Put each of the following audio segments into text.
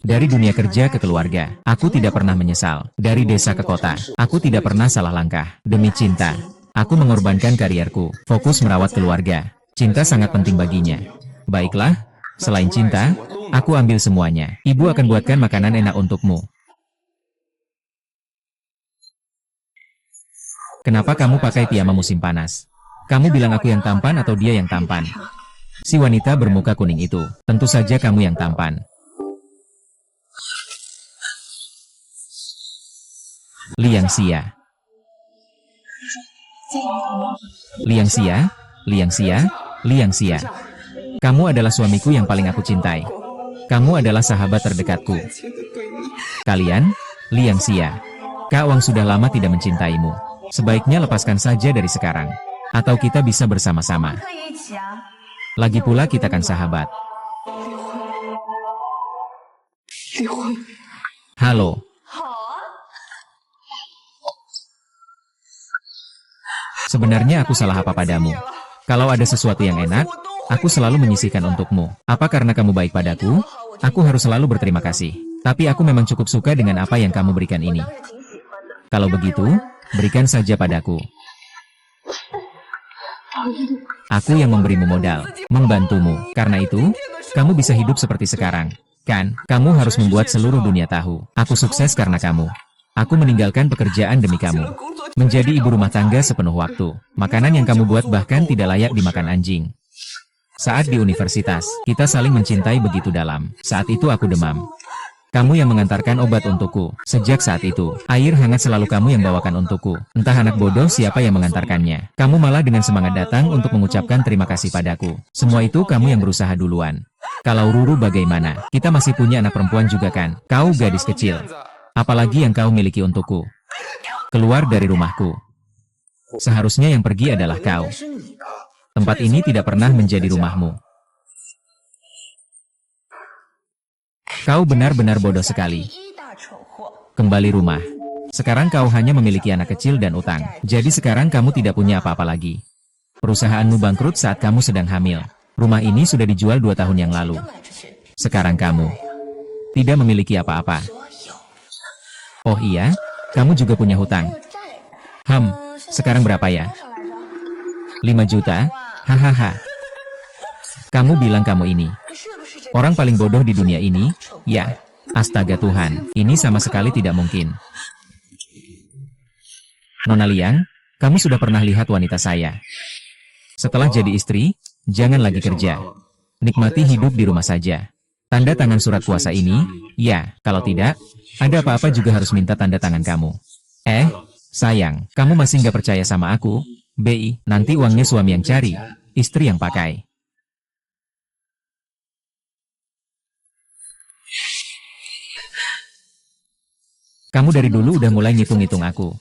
Dari dunia kerja ke keluarga, aku tidak pernah menyesal. Dari desa ke kota, aku tidak pernah salah langkah. Demi cinta, aku mengorbankan karierku, fokus merawat keluarga. Cinta sangat penting baginya. Baiklah, selain cinta, aku ambil semuanya. Ibu akan buatkan makanan enak untukmu. Kenapa kamu pakai piyama musim panas? Kamu bilang aku yang tampan atau dia yang tampan? Si wanita bermuka kuning itu, tentu saja kamu yang tampan. Liang Xia. Liang Xia, Liang Xia, Liang Xia. Kamu adalah suamiku yang paling aku cintai. Kamu adalah sahabat terdekatku. Kalian, Liang Xia. Kak Wang sudah lama tidak mencintaimu. Sebaiknya lepaskan saja dari sekarang. Atau kita bisa bersama-sama. Lagi pula kita kan sahabat. Halo. Sebenarnya aku salah apa padamu? Kalau ada sesuatu yang enak, aku selalu menyisihkan untukmu. Apa karena kamu baik padaku? Aku harus selalu berterima kasih. Tapi aku memang cukup suka dengan apa yang kamu berikan ini. Kalau begitu, berikan saja padaku. Aku yang memberimu modal, membantumu. Karena itu, kamu bisa hidup seperti sekarang. Kan, kamu harus membuat seluruh dunia tahu. Aku sukses karena kamu. Aku meninggalkan pekerjaan demi kamu. Menjadi ibu rumah tangga sepenuh waktu. Makanan yang kamu buat bahkan tidak layak dimakan anjing. Saat di universitas, kita saling mencintai begitu dalam. Saat itu aku demam. Kamu yang mengantarkan obat untukku. Sejak saat itu, air hangat selalu kamu yang bawakan untukku. Entah anak bodoh siapa yang mengantarkannya. Kamu malah dengan semangat datang untuk mengucapkan terima kasih padaku. Semua itu kamu yang berusaha duluan. Kalau Ruru bagaimana? Kita masih punya anak perempuan juga kan? Kau gadis kecil. Apalagi yang kau miliki untukku. Keluar dari rumahku. Seharusnya yang pergi adalah kau. Tempat ini tidak pernah menjadi rumahmu. Kau benar-benar bodoh sekali. Kembali rumah. Sekarang kau hanya memiliki anak kecil dan utang. Jadi sekarang kamu tidak punya apa-apa lagi. Perusahaanmu bangkrut saat kamu sedang hamil. Rumah ini sudah dijual 2 tahun yang lalu. Sekarang kamu tidak memiliki apa-apa. Oh iya, kamu juga punya hutang. Sekarang berapa ya? 5 juta? Hahaha. Kamu bilang kamu ini orang paling bodoh di dunia ini? Ya, astaga Tuhan, ini sama sekali tidak mungkin. Nona Liang, kamu sudah pernah lihat wanita saya. Setelah jadi istri, jangan lagi kerja. Nikmati hidup di rumah saja. Tanda tangan surat kuasa ini, ya, kalau tidak, ada apa-apa juga harus minta tanda tangan kamu. Sayang, kamu masih nggak percaya sama aku? BI, nanti uangnya suami yang cari, istri yang pakai. Kamu dari dulu udah mulai ngitung-ngitung aku.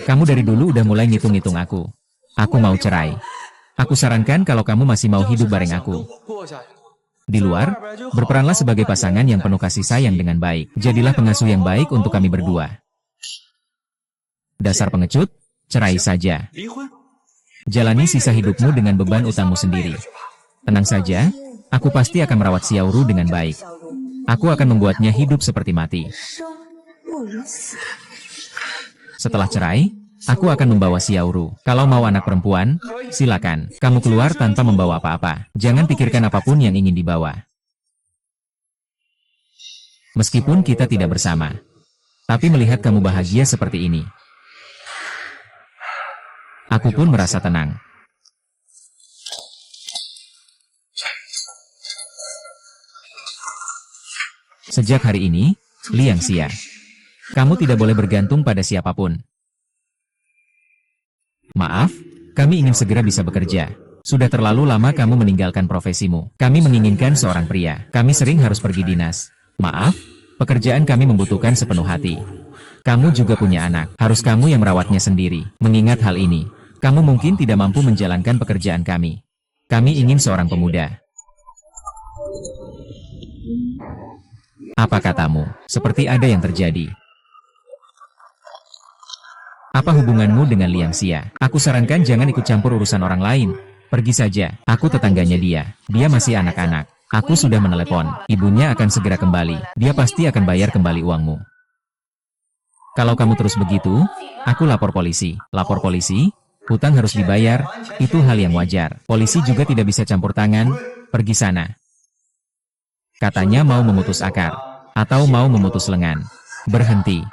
Kamu dari dulu udah mulai ngitung-ngitung aku. Aku mau cerai. Aku sarankan kalau kamu masih mau hidup bareng aku. Di luar, berperanlah sebagai pasangan yang penuh kasih sayang dengan baik. Jadilah pengasuh yang baik untuk kami berdua. Dasar pengecut, cerai saja. Jalani sisa hidupmu dengan beban utangmu sendiri. Tenang saja. Aku pasti akan merawat Xiaoru dengan baik. Aku akan membuatnya hidup seperti mati. Setelah cerai, aku akan membawa Xiaoru. Kalau mau anak perempuan, silakan. Kamu keluar tanpa membawa apa-apa. Jangan pikirkan apapun yang ingin dibawa. Meskipun kita tidak bersama. Tapi melihat kamu bahagia seperti ini, aku pun merasa tenang. Sejak hari ini, Liang Xia, kamu tidak boleh bergantung pada siapapun. Maaf, kami ingin segera bisa bekerja. Sudah terlalu lama kamu meninggalkan profesimu. Kami menginginkan seorang pria. Kami sering harus pergi dinas. Maaf, pekerjaan kami membutuhkan sepenuh hati. Kamu juga punya anak. Harus kamu yang merawatnya sendiri. Mengingat hal ini, kamu mungkin tidak mampu menjalankan pekerjaan kami. Kami ingin seorang pemuda. Apa katamu? Seperti ada yang terjadi. Apa hubunganmu dengan Liang Xia? Aku sarankan jangan ikut campur urusan orang lain. Pergi saja, aku tetangganya dia. Dia masih anak-anak. Aku sudah menelepon. Ibunya akan segera kembali. Dia pasti akan bayar kembali uangmu. Kalau kamu terus begitu, aku lapor polisi. Lapor polisi? Hutang harus dibayar, itu hal yang wajar. Polisi juga tidak bisa campur tangan. Pergi sana. Katanya mau memutus akar. Atau mau memutus lengan. Berhenti.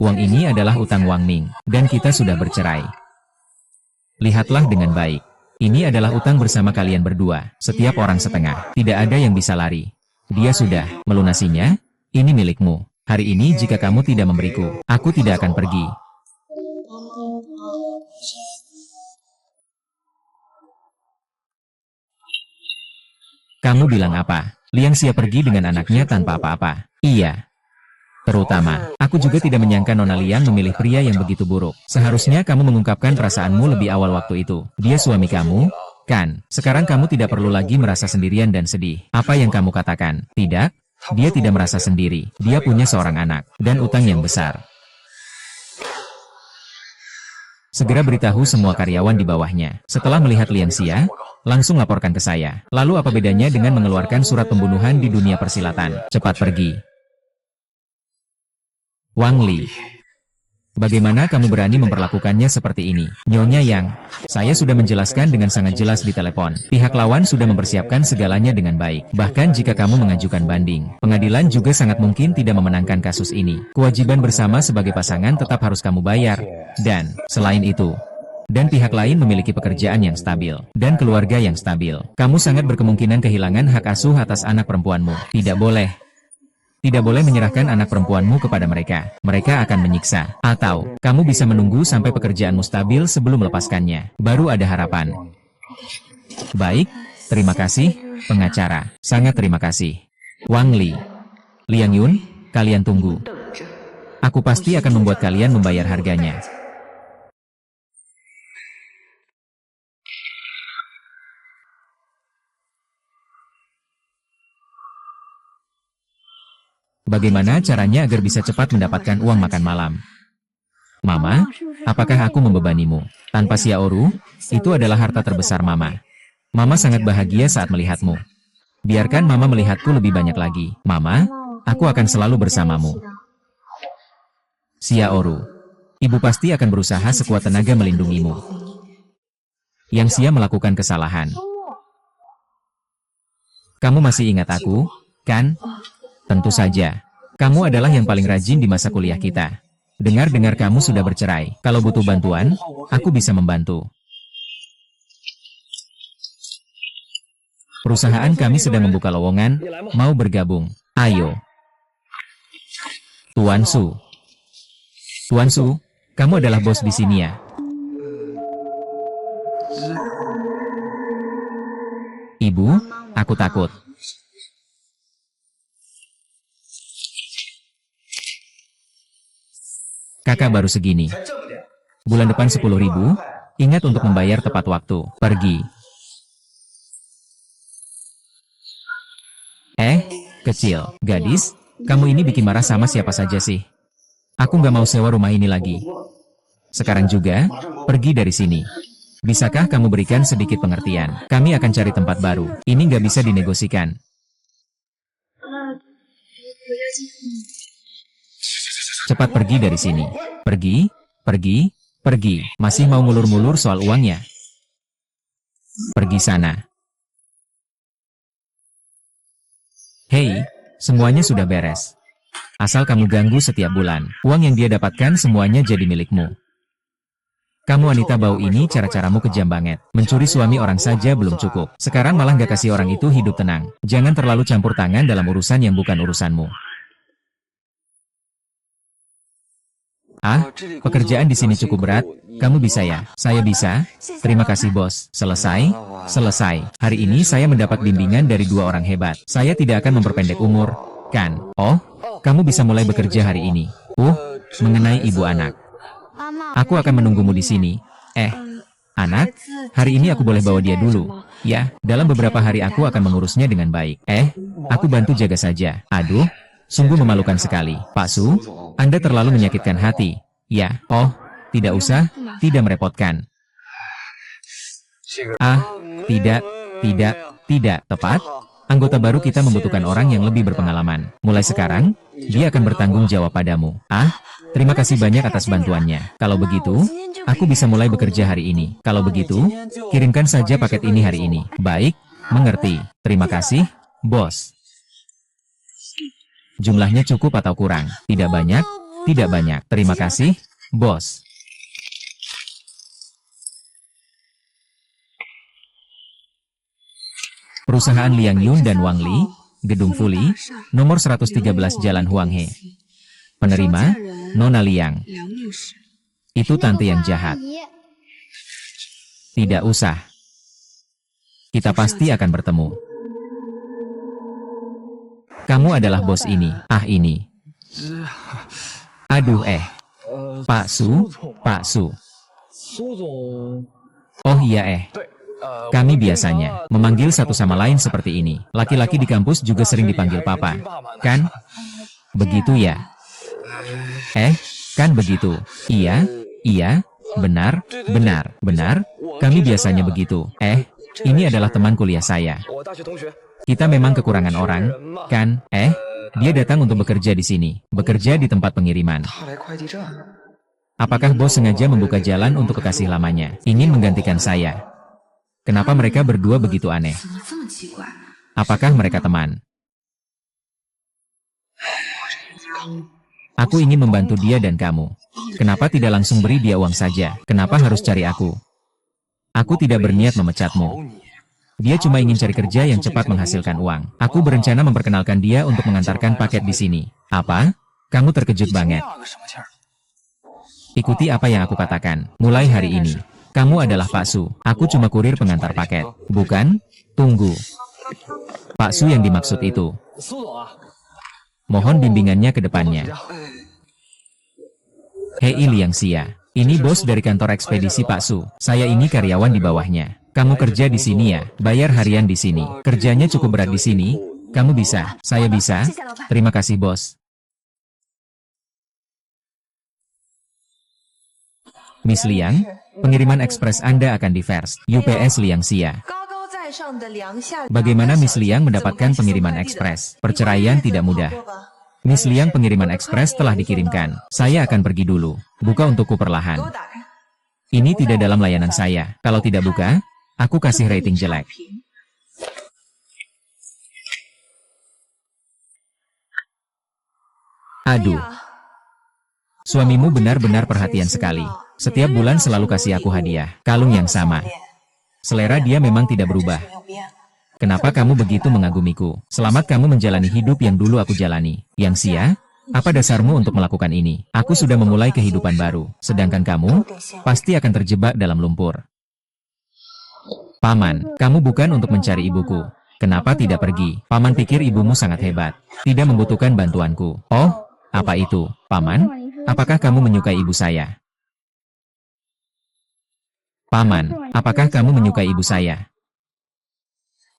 Uang ini adalah utang Wang Ming, dan kita sudah bercerai. Lihatlah dengan baik. Ini adalah utang bersama kalian berdua, setiap orang setengah. Tidak ada yang bisa lari. Dia sudah melunasinya. Ini milikmu. Hari ini jika kamu tidak memberiku, aku tidak akan pergi. Kamu bilang apa? Liang Xia pergi dengan anaknya tanpa apa-apa. Iya. Terutama, aku juga tidak menyangka Nona Liang memilih pria yang begitu buruk. Seharusnya kamu mengungkapkan perasaanmu lebih awal waktu itu. Dia suami kamu, kan? Sekarang kamu tidak perlu lagi merasa sendirian dan sedih. Apa yang kamu katakan? Tidak? Dia tidak merasa sendiri. Dia punya seorang anak, dan utang yang besar. Segera beritahu semua karyawan di bawahnya. Setelah melihat Liang Xia, langsung laporkan ke saya. Lalu apa bedanya dengan mengeluarkan surat pembunuhan di dunia persilatan? Cepat pergi. Wang Li. Bagaimana kamu berani memperlakukannya seperti ini? Nyonya Yang, saya sudah menjelaskan dengan sangat jelas di telepon. Pihak lawan sudah mempersiapkan segalanya dengan baik. Bahkan jika kamu mengajukan banding, pengadilan juga sangat mungkin tidak memenangkan kasus ini. Kewajiban bersama sebagai pasangan tetap harus kamu bayar. Dan, selain itu, dan pihak lain memiliki pekerjaan yang stabil, dan keluarga yang stabil. Kamu sangat berkemungkinan kehilangan hak asuh atas anak perempuanmu. Tidak boleh. Tidak boleh menyerahkan anak perempuanmu kepada mereka. Mereka akan menyiksa. Atau, kamu bisa menunggu sampai pekerjaanmu stabil sebelum melepaskannya. Baru ada harapan. Baik, terima kasih, pengacara. Sangat terima kasih. Wang Li. Liang Yun, kalian tunggu. Aku pasti akan membuat kalian membayar harganya. Bagaimana caranya agar bisa cepat mendapatkan uang makan malam? Mama, apakah aku membebanimu? Tanpa Xiaoru, itu adalah harta terbesar Mama. Mama sangat bahagia saat melihatmu. Biarkan Mama melihatku lebih banyak lagi. Mama, aku akan selalu bersamamu. Xiaoru, ibu pasti akan berusaha sekuat tenaga melindungimu. Yang Xia melakukan kesalahan. Kamu masih ingat aku, kan? Tentu saja. Kamu adalah yang paling rajin di masa kuliah kita. Dengar-dengar kamu sudah bercerai. Kalau butuh bantuan, aku bisa membantu. Perusahaan kami sedang membuka lowongan, mau bergabung. Ayo. Tuan Su. Tuan Su, kamu adalah bos di sini ya? Ibu, aku takut. Kakak baru segini. Bulan depan 10.000, ingat untuk membayar tepat waktu. Pergi. Kecil, gadis, kamu ini bikin marah sama siapa saja sih? Aku nggak mau sewa rumah ini lagi. Sekarang juga, pergi dari sini. Bisakah kamu berikan sedikit pengertian? Kami akan cari tempat baru. Ini nggak bisa dinegosikan. Cepat pergi dari sini. Pergi, pergi, pergi. Masih mau ngulur-ngulur soal uangnya? Pergi sana. Hei, semuanya sudah beres. Asal kamu ganggu setiap bulan, uang yang dia dapatkan semuanya jadi milikmu. Kamu wanita bau ini cara-caramu kejam banget. Mencuri suami orang saja belum cukup. Sekarang malah gak kasih orang itu hidup tenang. Jangan terlalu campur tangan dalam urusan yang bukan urusanmu. Pekerjaan di sini cukup berat. Kamu bisa ya? Saya bisa. Terima kasih bos. Selesai? Selesai. Hari ini saya mendapat bimbingan dari 2 orang hebat. Saya tidak akan memperpendek umur, kan? Oh, kamu bisa mulai bekerja hari ini. Mengenai ibu anak. Aku akan menunggumu di sini. Anak, hari ini aku boleh bawa dia dulu. Ya, dalam beberapa hari aku akan mengurusnya dengan baik. Aku bantu jaga saja. Aduh. Sungguh memalukan sekali. Pak Su, Anda terlalu menyakitkan hati. Ya, Tidak usah, tidak merepotkan. Ah, tidak, tidak tepat. Anggota baru kita membutuhkan orang yang lebih berpengalaman. Mulai sekarang, dia akan bertanggung jawab padamu. Ah, terima kasih banyak atas bantuannya. Kalau begitu, aku bisa mulai bekerja hari ini. Kalau begitu, kirimkan saja paket ini hari ini. Baik, mengerti. Terima kasih, bos. Jumlahnya cukup atau kurang? Tidak banyak, tidak banyak. Terima kasih, bos. Perusahaan Liang Yun dan Wang Li, Gedung Fuli, nomor 113 Jalan Huanghe. Penerima, Nona Liang. Itu tante yang jahat. Tidak usah. Kita pasti akan bertemu. Kamu adalah bos ini. Ah, ini. Aduh, Pak Su, Pak Su. Oh iya, Kami biasanya memanggil satu sama lain seperti ini. Laki-laki di kampus juga sering dipanggil papa. Kan? Begitu ya? Kan begitu? Iya, iya, benar, benar, benar. Kami biasanya begitu. Ini adalah teman kuliah saya. Kita memang kekurangan orang, kan? Dia datang untuk bekerja di sini. Bekerja di tempat pengiriman. Apakah bos sengaja membuka jalan untuk kekasih lamanya? Ingin menggantikan saya? Kenapa mereka berdua begitu aneh? Apakah mereka teman? Aku ingin membantu dia dan kamu. Kenapa tidak langsung beri dia uang saja? Kenapa harus cari aku? Aku tidak berniat memecatmu. Dia cuma ingin cari kerja yang cepat menghasilkan uang. Aku berencana memperkenalkan dia untuk mengantarkan paket di sini. Apa? Kamu terkejut banget. Ikuti apa yang aku katakan. Mulai hari ini, kamu adalah Pak Su. Aku cuma kurir pengantar paket. Bukan? Tunggu. Pak Su yang dimaksud itu. Mohon bimbingannya ke depannya. Hei Liang Xia. Ini bos dari kantor ekspedisi Pak Su. Saya ini karyawan di bawahnya. Kamu kerja di sini ya? Bayar harian di sini. Kerjanya cukup berat di sini. Kamu bisa? Saya bisa? Terima kasih bos. Miss Liang, pengiriman ekspres Anda akan divers. UPS Liang Xia. Bagaimana Miss Liang mendapatkan pengiriman ekspres? Perceraian tidak mudah. Miss Liang, pengiriman ekspres telah dikirimkan. Saya akan pergi dulu. Buka untukku perlahan. Ini tidak dalam layanan saya. Kalau tidak buka, aku kasih rating jelek. Aduh. Suamimu benar-benar perhatian sekali. Setiap bulan selalu kasih aku hadiah, kalung yang sama. Selera dia memang tidak berubah. Kenapa kamu begitu mengagumiku? Selamat kamu menjalani hidup yang dulu aku jalani. Yang Xia, apa dasarmu untuk melakukan ini? Aku sudah memulai kehidupan baru, sedangkan kamu pasti akan terjebak dalam lumpur. Paman, kamu bukan untuk mencari ibuku. Kenapa tidak pergi? Paman pikir ibumu sangat hebat, tidak membutuhkan bantuanku. Oh, apa itu, Paman? Apakah kamu menyukai ibu saya? Paman, apakah kamu menyukai ibu saya?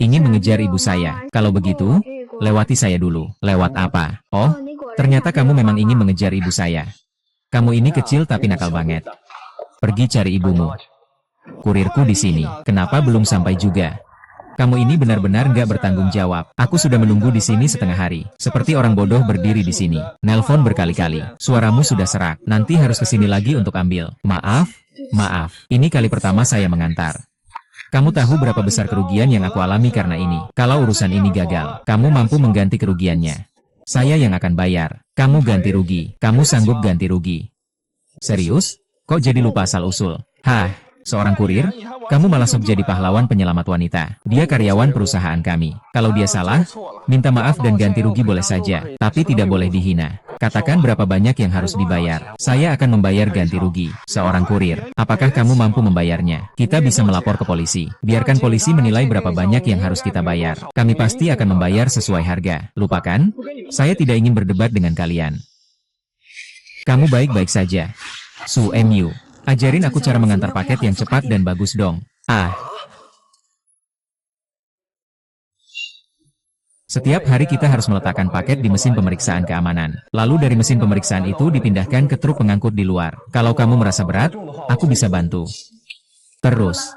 Ingin mengejar ibu saya. Kalau begitu, lewati saya dulu. Lewat apa? Oh, ternyata kamu memang ingin mengejar ibu saya. Kamu ini kecil tapi nakal banget. Pergi cari ibumu. Kurirku di sini. Kenapa belum sampai juga? Kamu ini benar-benar nggak bertanggung jawab. Aku sudah menunggu di sini setengah hari. Seperti orang bodoh berdiri di sini. Nelpon berkali-kali. Suaramu sudah serak. Nanti harus kesini lagi untuk ambil. Maaf. Ini kali pertama saya mengantar. Kamu tahu berapa besar kerugian yang aku alami karena ini? Kalau urusan ini gagal, kamu mampu mengganti kerugiannya. Saya yang akan bayar. Kamu ganti rugi. Kamu sanggup ganti rugi. Serius? Kok jadi lupa asal-usul? Seorang kurir? Kamu malah sok jadi pahlawan penyelamat wanita. Dia karyawan perusahaan kami. Kalau dia salah, minta maaf dan ganti rugi boleh saja, tapi tidak boleh dihina. Katakan berapa banyak yang harus dibayar. Saya akan membayar ganti rugi. Seorang kurir, apakah kamu mampu membayarnya? Kita bisa melapor ke polisi. Biarkan polisi menilai berapa banyak yang harus kita bayar. Kami pasti akan membayar sesuai harga. Lupakan, saya tidak ingin berdebat dengan kalian. Kamu baik-baik saja. Su Mu. Ajarin aku cara mengantar paket yang cepat dan bagus dong. Setiap hari kita harus meletakkan paket di mesin pemeriksaan keamanan. Lalu dari mesin pemeriksaan itu dipindahkan ke truk pengangkut di luar. Kalau kamu merasa berat, aku bisa bantu. Terus.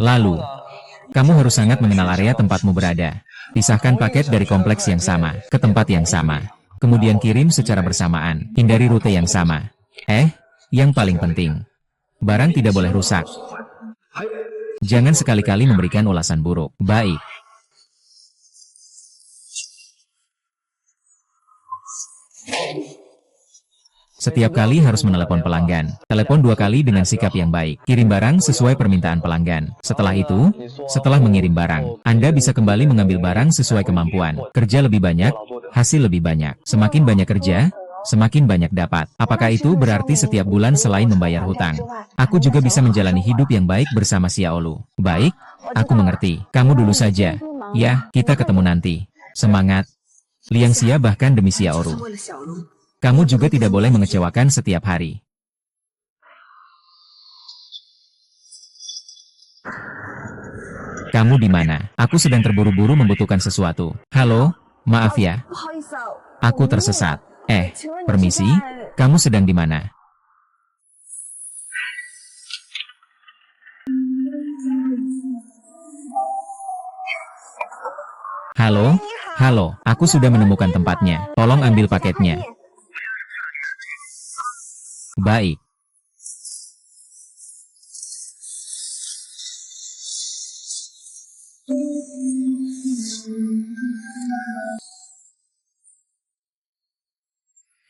Lalu, kamu harus sangat mengenal area tempatmu berada. Pisahkan paket dari kompleks yang sama, ke tempat yang sama. Kemudian kirim secara bersamaan. Hindari rute yang sama. Yang paling penting. Barang tidak boleh rusak. Jangan sekali-kali memberikan ulasan buruk. Baik. Setiap kali harus menelepon pelanggan. Telepon 2 kali dengan sikap yang baik. Kirim barang sesuai permintaan pelanggan. Setelah itu, setelah mengirim barang, Anda bisa kembali mengambil barang sesuai kemampuan. Kerja lebih banyak, hasil lebih banyak. Semakin banyak kerja, semakin banyak dapat. Apakah itu berarti setiap bulan selain membayar hutang, aku juga bisa menjalani hidup yang baik bersama Xiaolu? Baik, aku mengerti. Kamu dulu saja. Ya, kita ketemu nanti. Semangat. Liang Xia bahkan demi Xiaolu. Kamu juga tidak boleh mengecewakan setiap hari. Kamu di mana? Aku sedang terburu-buru membutuhkan sesuatu. Halo, maaf ya. Aku tersesat. Permisi, kamu sedang di mana? Halo, aku sudah menemukan tempatnya. Tolong ambil paketnya. Baik.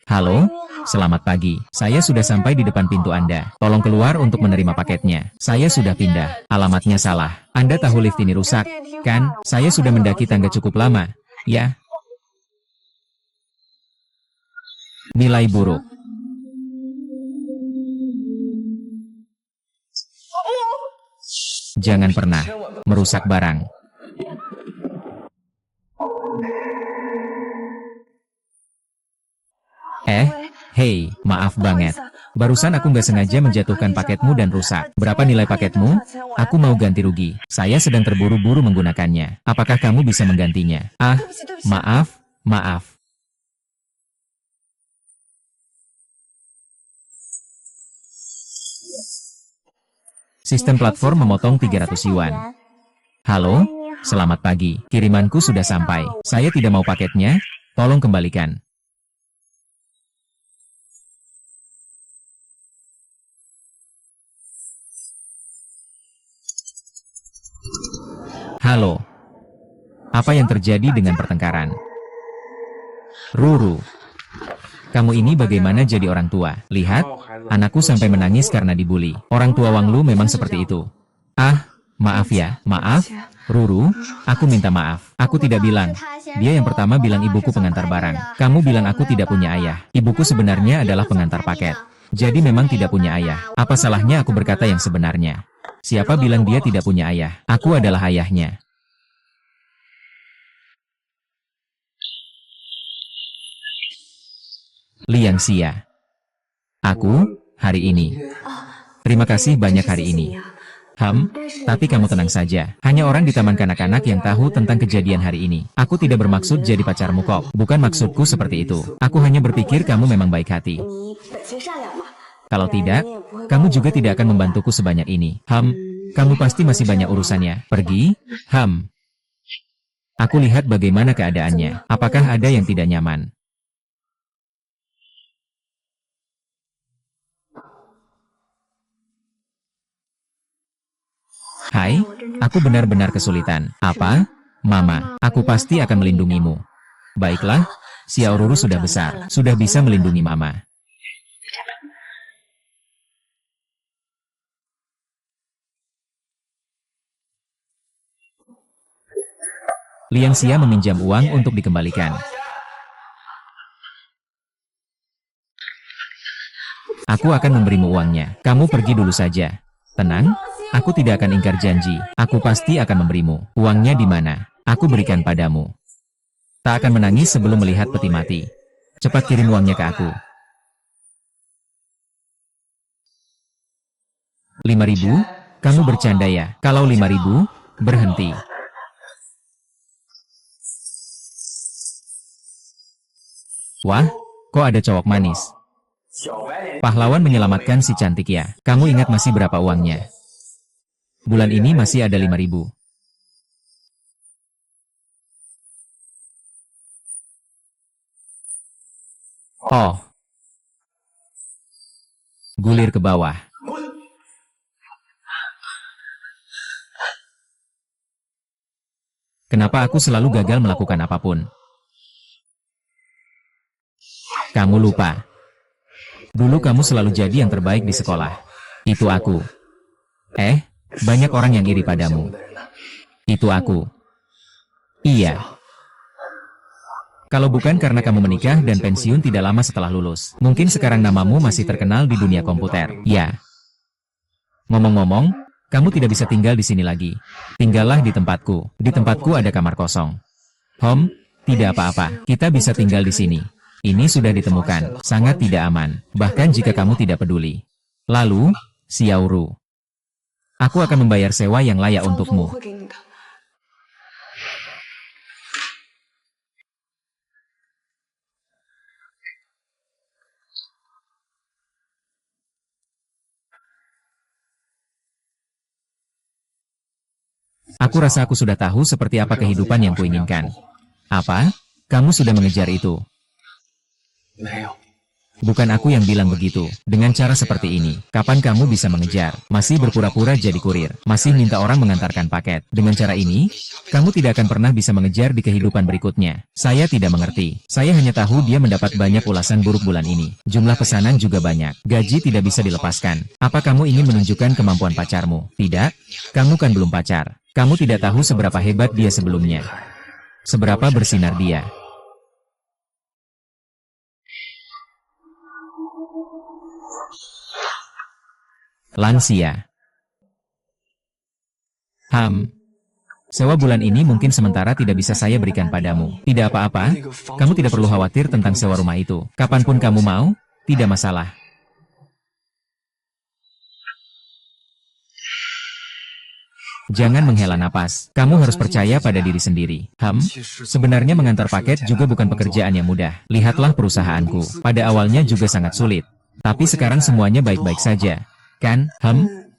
Halo, selamat pagi. Saya sudah sampai di depan pintu Anda. Tolong keluar untuk menerima paketnya. Saya sudah pindah. Alamatnya salah. Anda tahu lift ini rusak, kan? Saya sudah mendaki tangga cukup lama. Ya. Nilai buruk. Jangan pernah merusak barang. Hei, maaf banget. Barusan aku nggak sengaja menjatuhkan paketmu dan rusak. Berapa nilai paketmu? Aku mau ganti rugi. Saya sedang terburu-buru menggunakannya. Apakah kamu bisa menggantinya? Maaf. Sistem platform memotong 300 yuan. Halo, selamat pagi. Kirimanku sudah sampai. Saya tidak mau paketnya. Tolong kembalikan. Halo. Apa yang terjadi dengan pertengkaran? Ruru. Kamu ini bagaimana jadi orang tua? Lihat, anakku sampai menangis karena dibuli. Orang tua Wang Lu memang seperti itu. Maaf ya, maaf. Ruru, aku minta maaf. Aku tidak bilang. Dia yang pertama bilang ibuku pengantar barang. Kamu bilang aku tidak punya ayah. Ibuku sebenarnya adalah pengantar paket. Jadi memang tidak punya ayah. Apa salahnya aku berkata yang sebenarnya? Siapa bilang dia tidak punya ayah? Aku adalah ayahnya. Liang Xia. Aku, hari ini. Terima kasih banyak hari ini. Tapi kamu tenang saja. Hanya orang di taman kanak-kanak yang tahu tentang kejadian hari ini. Aku tidak bermaksud jadi pacarmu kok. Bukan maksudku seperti itu. Aku hanya berpikir kamu memang baik hati. Kalau tidak, kamu juga tidak akan membantuku sebanyak ini. Kamu pasti masih banyak urusannya. Pergi? Aku lihat bagaimana keadaannya. Apakah ada yang tidak nyaman? Hai, aku benar-benar kesulitan. Apa? Mama, aku pasti akan melindungimu. Baiklah, Xiaoruru sudah besar, sudah bisa melindungi Mama. Liang Xia meminjam uang untuk dikembalikan. Aku akan memberimu uangnya. Kamu pergi dulu saja. Tenang. Aku tidak akan ingkar janji. Aku pasti akan memberimu. Uangnya di mana? Aku berikan padamu. Tak akan menangis sebelum melihat peti mati. Cepat kirim uangnya ke aku. 5.000? Kamu bercanda ya? Kalau 5.000, berhenti. Wah, kok ada cowok manis? Pahlawan menyelamatkan si cantik ya. Kamu ingat masih berapa uangnya? Bulan ini masih ada 5.000. Oh, gulir ke bawah. Kenapa aku selalu gagal melakukan apapun? Kamu lupa. Dulu kamu selalu jadi yang terbaik di sekolah. Itu aku. Banyak orang yang iri padamu. Itu aku. Iya. Kalau bukan karena kamu menikah dan pensiun tidak lama setelah lulus, mungkin sekarang namamu masih terkenal di dunia komputer. Ya. Ngomong-ngomong, kamu tidak bisa tinggal di sini lagi. Tinggallah di tempatku. Di tempatku ada kamar kosong. Tidak apa-apa. Kita bisa tinggal di sini. Ini sudah ditemukan. Sangat tidak aman. Bahkan jika kamu tidak peduli. Lalu, Xiaoru. Aku akan membayar sewa yang layak untukmu. Aku rasa aku sudah tahu seperti apa kehidupan yang kuinginkan. Apa? Kamu sudah mengejar itu? Bukan aku yang bilang begitu. Dengan cara seperti ini, kapan kamu bisa mengejar? Masih berpura-pura jadi kurir. Masih minta orang mengantarkan paket. Dengan cara ini, kamu tidak akan pernah bisa mengejar di kehidupan berikutnya. Saya tidak mengerti. Saya hanya tahu dia mendapat banyak ulasan buruk bulan ini. Jumlah pesanan juga banyak. Gaji tidak bisa dilepaskan. Apa kamu ingin menunjukkan kemampuan pacarmu? Tidak? Kamu kan belum pacar. Kamu tidak tahu seberapa hebat dia sebelumnya. Seberapa bersinar dia. Lansia. Sewa bulan ini mungkin sementara tidak bisa saya berikan padamu. Tidak apa-apa, kamu tidak perlu khawatir tentang sewa rumah itu. Kapanpun kamu mau, tidak masalah. Jangan menghela napas. Kamu harus percaya pada diri sendiri. Sebenarnya mengantar paket juga bukan pekerjaan yang mudah. Lihatlah perusahaanku. Pada awalnya juga sangat sulit. Tapi sekarang semuanya baik-baik saja. Kan?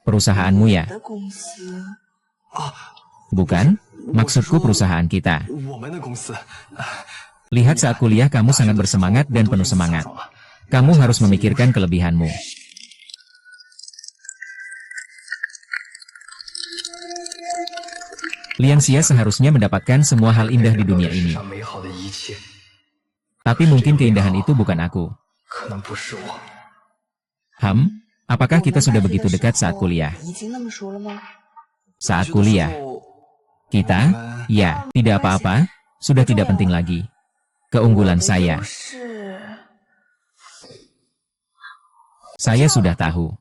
Perusahaanmu ya? Bukan? Maksudku perusahaan kita. Lihat saat kuliah kamu sangat bersemangat dan penuh semangat. Kamu harus memikirkan kelebihanmu. Liang Xia seharusnya mendapatkan semua hal indah di dunia ini. Tapi mungkin keindahan itu bukan aku. Apakah kita sudah begitu dekat saat kuliah? Saat kuliah? Kita? Ya, tidak apa-apa. Sudah tidak penting lagi. Keunggulan saya. Saya sudah tahu.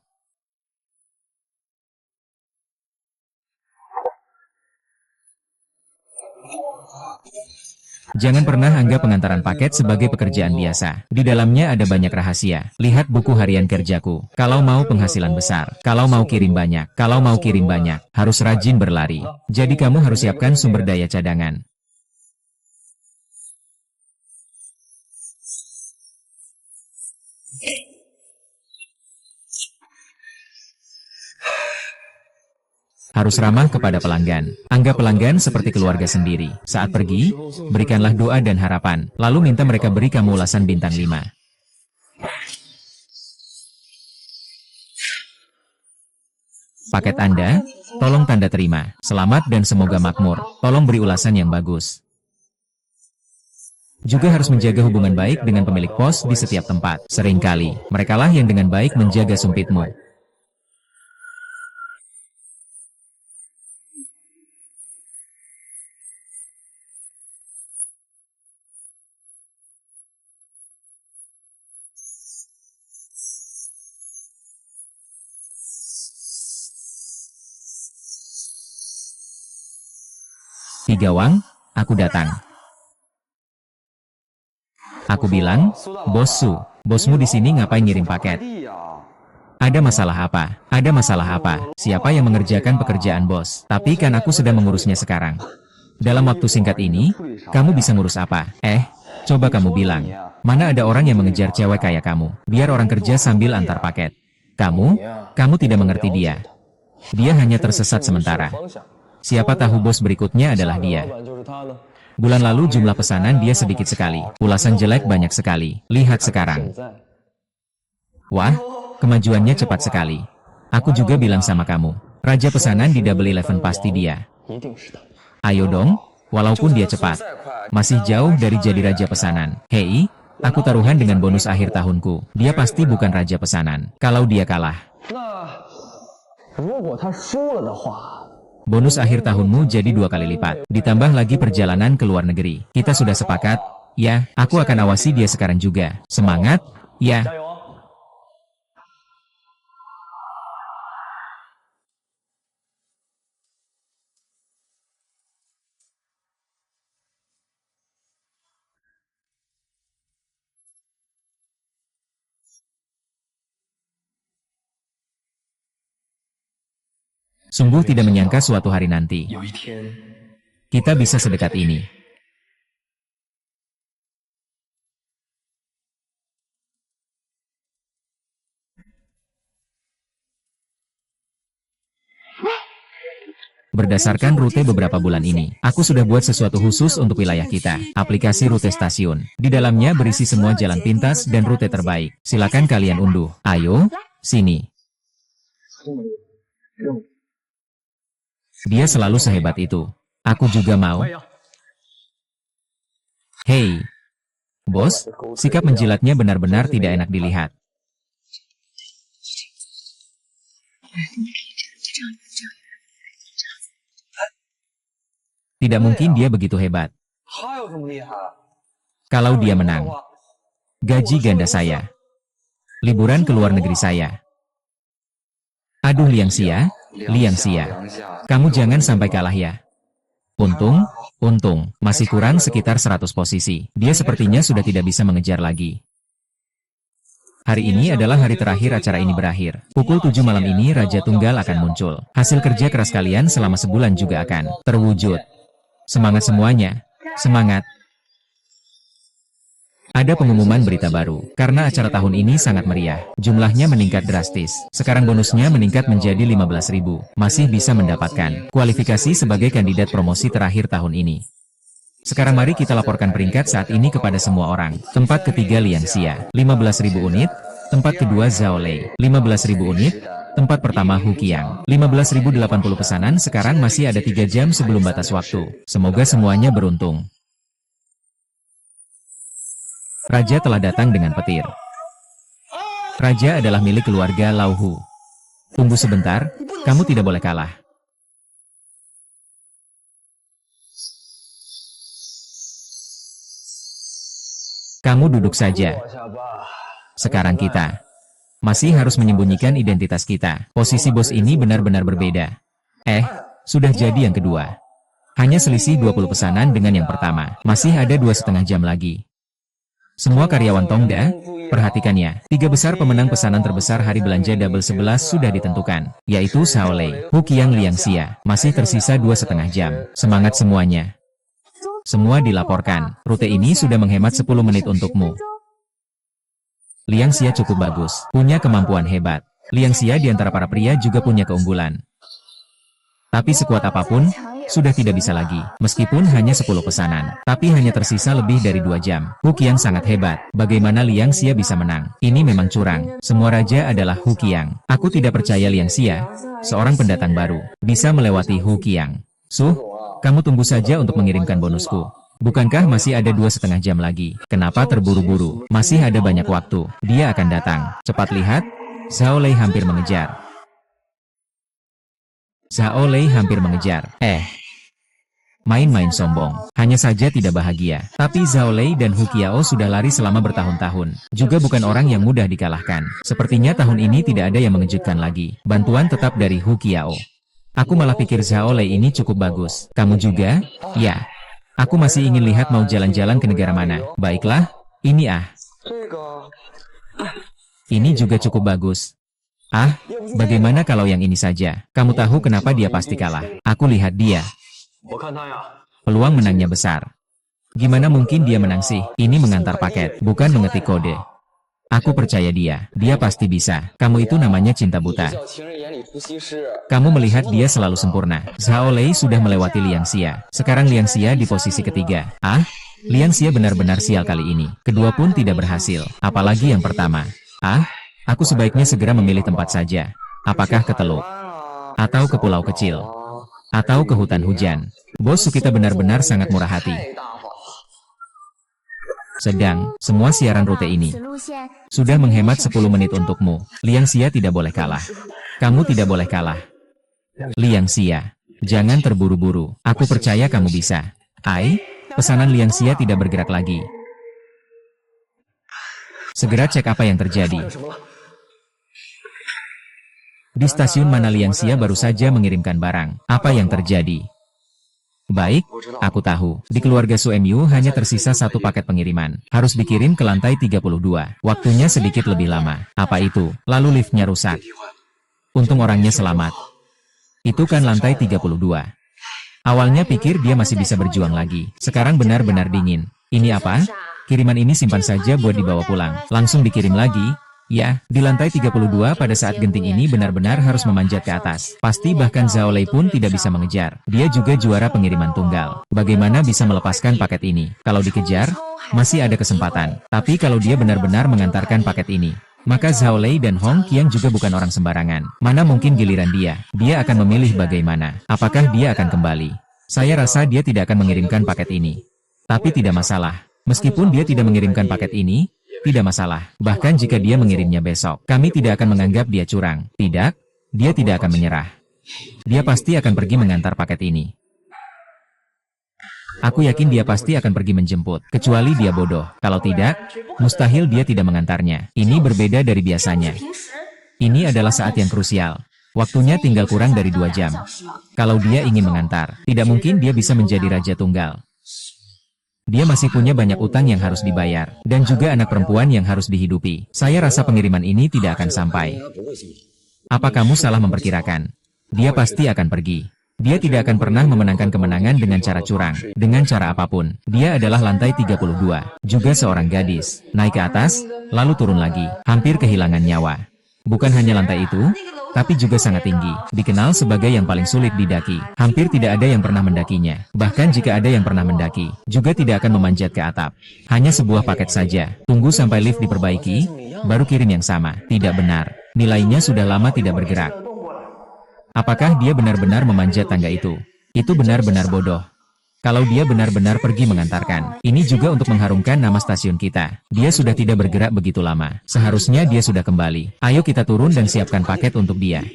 Jangan pernah anggap pengantaran paket sebagai pekerjaan biasa. Di dalamnya ada banyak rahasia. Lihat buku harian kerjaku. Kalau mau penghasilan besar, kalau mau kirim banyak, harus rajin berlari. Jadi kamu harus siapkan sumber daya cadangan. Harus ramah kepada pelanggan. Anggap pelanggan seperti keluarga sendiri. Saat pergi, berikanlah doa dan harapan. Lalu minta mereka beri kamu ulasan bintang 5. Paket Anda, tolong tanda terima. Selamat dan semoga makmur. Tolong beri ulasan yang bagus. Juga harus menjaga hubungan baik dengan pemilik pos di setiap tempat. Seringkali, merekalah yang dengan baik menjaga sumpitmu. Tiga Wang, aku datang. Aku bilang, Bos Su, bosmu di sini ngapain ngirim paket? Ada masalah apa? Ada masalah apa? Siapa yang mengerjakan pekerjaan bos? Tapi kan aku sedang mengurusnya sekarang. Dalam waktu singkat ini, kamu bisa ngurus apa? Coba kamu bilang. Mana ada orang yang mengejar cewek kayak kamu. Biar orang kerja sambil antar paket. Kamu tidak mengerti dia. Dia hanya tersesat sementara. Siapa tahu bos berikutnya adalah dia. Bulan lalu jumlah pesanan dia sedikit sekali. Ulasan jelek banyak sekali. Lihat sekarang. Wah, kemajuannya cepat sekali. Aku juga bilang sama kamu. Raja pesanan di Double 11 pasti dia. Ayo dong, walaupun dia cepat. Masih jauh dari jadi raja pesanan. Hei, aku taruhan dengan bonus akhir tahunku. Dia pasti bukan raja pesanan. Kalau dia kalah. Bonus akhir tahunmu jadi 2 kali lipat. Ditambah lagi perjalanan ke luar negeri. Kita sudah sepakat? Ya, aku akan awasi dia sekarang juga. Semangat? Ya. Sungguh tidak menyangka suatu hari nanti kita bisa sedekat ini. Berdasarkan rute beberapa bulan ini, aku sudah buat sesuatu khusus untuk wilayah kita. Aplikasi rute stasiun. Di dalamnya berisi semua jalan pintas dan rute terbaik. Silakan kalian unduh. Ayo, sini. Dia selalu sehebat itu. Aku juga mau. Hei, bos, sikap menjilatnya benar-benar tidak enak dilihat. Tidak mungkin dia begitu hebat. Kalau dia menang, gaji ganda saya. Liburan ke luar negeri saya. Aduh Liang Xia, kamu jangan sampai kalah ya. Untung, masih kurang sekitar 100 posisi. Dia sepertinya sudah tidak bisa mengejar lagi. Hari ini adalah hari terakhir acara ini berakhir. Pukul 7 malam ini Raja Tunggal akan muncul. Hasil kerja keras kalian selama sebulan juga akan terwujud. Semangat semuanya, semangat. Ada pengumuman berita baru, karena acara tahun ini sangat meriah. Jumlahnya meningkat drastis. Sekarang bonusnya meningkat menjadi 15.000. Masih bisa mendapatkan kualifikasi sebagai kandidat promosi terakhir tahun ini. Sekarang mari kita laporkan peringkat saat ini kepada semua orang. Tempat ketiga Liang Xia, 15.000 unit. Tempat kedua Zhao Lei, 15.000 unit. Tempat pertama Hu Qiang, 15.080 pesanan. Sekarang masih ada 3 jam sebelum batas waktu. Semoga semuanya beruntung. Raja telah datang dengan petir. Raja adalah milik keluarga Lau Hu. Tunggu sebentar, kamu tidak boleh kalah. Kamu duduk saja. Sekarang kita masih harus menyembunyikan identitas kita. Posisi bos ini benar-benar berbeda. Sudah jadi yang kedua. Hanya selisih 20 pesanan dengan yang pertama. Masih ada 2,5 jam lagi. Semua karyawan Tongda, perhatikannya. 3 besar pemenang pesanan terbesar hari belanja Double 11 sudah ditentukan, yaitu Zhao Lei, Hu Qiang, Liang Xia. Masih tersisa 2,5 jam. Semangat semuanya. Semua dilaporkan. Rute ini sudah menghemat 10 menit untukmu. Liang Xia cukup bagus, punya kemampuan hebat. Liang Xia di antara para pria juga punya keunggulan. Tapi sekuat apapun, sudah tidak bisa lagi. Meskipun hanya 10 pesanan, tapi hanya tersisa lebih dari 2 jam. Hu Qiang sangat hebat. Bagaimana Liang Xia bisa menang? Ini memang curang. Semua raja adalah Hu Qiang. Aku tidak percaya Liang Xia, seorang pendatang baru, bisa melewati Hu Qiang. Kamu tunggu saja untuk mengirimkan bonusku. Bukankah masih ada 2,5 jam lagi? Kenapa terburu-buru? Masih ada banyak waktu. Dia akan datang. Cepat lihat. Zhao Lei hampir mengejar. Zhao Lei hampir mengejar. Main-main sombong. Hanya saja tidak bahagia. Tapi Zhao Lei dan Hu Qiao sudah lari selama bertahun-tahun. Juga bukan orang yang mudah dikalahkan. Sepertinya tahun ini tidak ada yang mengejutkan lagi. Bantuan tetap dari Hu Qiao. Aku malah pikir Zhao Lei ini cukup bagus. Kamu juga? Ya. Aku masih ingin lihat mau jalan-jalan ke negara mana. Baiklah, ini Ini juga cukup bagus. Bagaimana kalau yang ini saja? Kamu tahu kenapa dia pasti kalah? Aku lihat dia. Peluang menangnya besar. Gimana mungkin dia menang sih? Ini mengantar paket, bukan mengetik kode. Aku percaya dia. Dia pasti bisa. Kamu itu namanya cinta buta. Kamu melihat dia selalu sempurna. Zhao Lei sudah melewati Liang Xia. Sekarang Liang Xia di posisi ketiga. Ah? Liang Xia benar-benar sial kali ini. Kedua pun tidak berhasil. Apalagi yang pertama. Ah? Aku sebaiknya segera memilih tempat saja. Apakah ke teluk? Atau ke pulau kecil? Atau ke hutan hujan? Bos kita benar-benar sangat murah hati. Sedang, semua siaran rute ini sudah menghemat 10 menit untukmu. Liang Xia tidak boleh kalah. Kamu tidak boleh kalah. Liang Xia, jangan terburu-buru. Aku percaya kamu bisa. Ai, pesanan Liang Xia tidak bergerak lagi. Segera cek apa yang terjadi. Di stasiun mana Liang Xia baru saja mengirimkan barang. Apa yang terjadi? Baik, aku tahu. Di keluarga Su Mu hanya tersisa satu paket pengiriman. Harus dikirim ke lantai 32. Waktunya sedikit lebih lama. Apa itu? Lalu liftnya rusak. Untung orangnya selamat. Itu kan lantai 32. Awalnya pikir dia masih bisa berjuang lagi. Sekarang benar-benar dingin. Ini apa? Kiriman ini simpan saja buat dibawa pulang. Langsung dikirim lagi. Ya, di lantai 32 pada saat genting ini benar-benar harus memanjat ke atas. Pasti bahkan Zhao Lei pun tidak bisa mengejar. Dia juga juara pengiriman tunggal. Bagaimana bisa melepaskan paket ini? Kalau dikejar, masih ada kesempatan. Tapi kalau dia benar-benar mengantarkan paket ini, maka Zhao Lei dan Hong Qiang juga bukan orang sembarangan. Mana mungkin giliran dia? Dia akan memilih bagaimana. Apakah dia akan kembali? Saya rasa dia tidak akan mengirimkan paket ini. Tapi tidak masalah. Meskipun dia tidak mengirimkan paket ini, tidak masalah. Bahkan jika dia mengirimnya besok, kami tidak akan menganggap dia curang. Tidak, dia tidak akan menyerah. Dia pasti akan pergi mengantar paket ini. Aku yakin dia pasti akan pergi menjemput, kecuali dia bodoh. Kalau tidak, mustahil dia tidak mengantarnya. Ini berbeda dari biasanya. Ini adalah saat yang krusial. Waktunya tinggal kurang dari 2 jam. Kalau dia ingin mengantar, tidak mungkin dia bisa menjadi raja tunggal. Dia masih punya banyak utang yang harus dibayar, dan juga anak perempuan yang harus dihidupi. Saya rasa pengiriman ini tidak akan sampai. Apa kamu salah memperkirakan? Dia pasti akan pergi. Dia tidak akan pernah memenangkan kemenangan dengan cara curang, dengan cara apapun. Dia adalah lantai 32, juga seorang gadis. Naik ke atas, lalu turun lagi, hampir kehilangan nyawa. Bukan hanya lantai itu, tapi juga sangat tinggi. Dikenal sebagai yang paling sulit didaki. Hampir tidak ada yang pernah mendakinya. Bahkan jika ada yang pernah mendaki, juga tidak akan memanjat ke atap. Hanya sebuah paket saja. Tunggu sampai lift diperbaiki, baru kirim yang sama. Tidak benar. Nilainya sudah lama tidak bergerak. Apakah dia benar-benar memanjat tangga itu? Itu benar-benar bodoh. Kalau dia benar-benar pergi mengantarkan, ini juga untuk mengharumkan nama stasiun kita. Dia sudah tidak bergerak begitu lama. Seharusnya dia sudah kembali. Ayo kita turun dan siapkan paket untuk dia.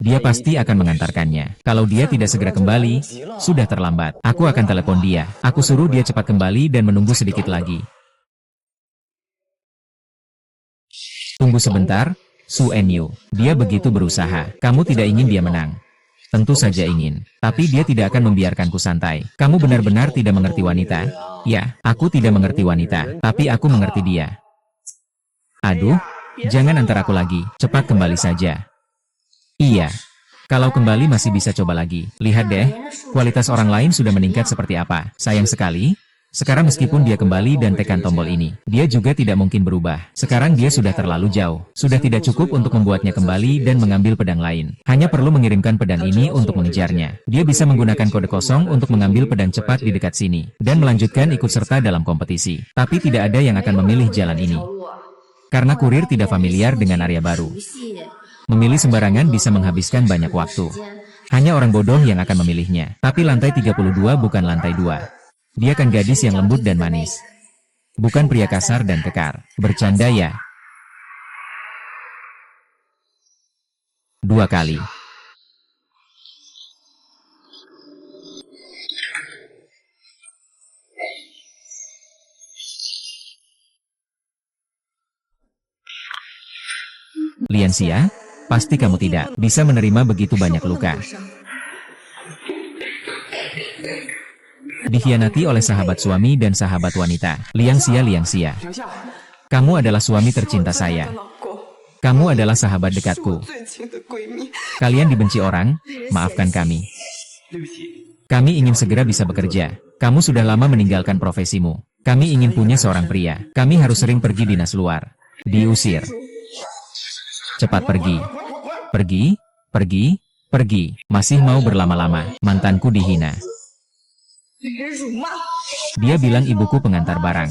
Dia pasti akan mengantarkannya. Kalau dia tidak segera kembali, sudah terlambat. Aku akan telepon dia. Aku suruh dia cepat kembali dan menunggu sedikit lagi. Tunggu sebentar, Su Enyu. Dia begitu berusaha. Kamu tidak ingin dia menang. Tentu saja ingin. Tapi dia tidak akan membiarkanku santai. Kamu benar-benar tidak mengerti wanita? Ya, aku tidak mengerti wanita. Tapi aku mengerti dia. Aduh, jangan antar aku lagi. Cepat kembali saja. Iya. Kalau kembali masih bisa coba lagi. Lihat deh, kualitas orang lain sudah meningkat seperti apa. Sayang sekali. Sekarang meskipun dia kembali dan tekan tombol ini, dia juga tidak mungkin berubah. Sekarang dia sudah terlalu jauh. Sudah tidak cukup untuk membuatnya kembali dan mengambil pedang lain. Hanya perlu mengirimkan pedang ini untuk mengejarnya. Dia bisa menggunakan kode kosong untuk mengambil pedang cepat di dekat sini, dan melanjutkan ikut serta dalam kompetisi. Tapi tidak ada yang akan memilih jalan ini. Karena kurir tidak familiar dengan area baru. Memilih sembarangan bisa menghabiskan banyak waktu. Hanya orang bodoh yang akan memilihnya. Tapi lantai 32 bukan lantai 2. Dia kan gadis yang lembut dan manis. Bukan pria kasar dan kekar. Bercanda ya. 2 kali. Liang Xia, pasti kamu tidak bisa menerima begitu banyak luka. Dikhianati oleh sahabat suami dan sahabat wanita. Liang Xia. Kamu adalah suami tercinta saya. Kamu adalah sahabat dekatku. Kalian dibenci orang, maafkan kami. Kami ingin segera bisa bekerja. Kamu sudah lama meninggalkan profesimu. Kami ingin punya seorang pria. Kami harus sering pergi dinas luar. Diusir. Cepat pergi. Pergi, pergi, pergi. Masih mau berlama-lama. Mantanku dihina. Dia bilang ibuku pengantar barang.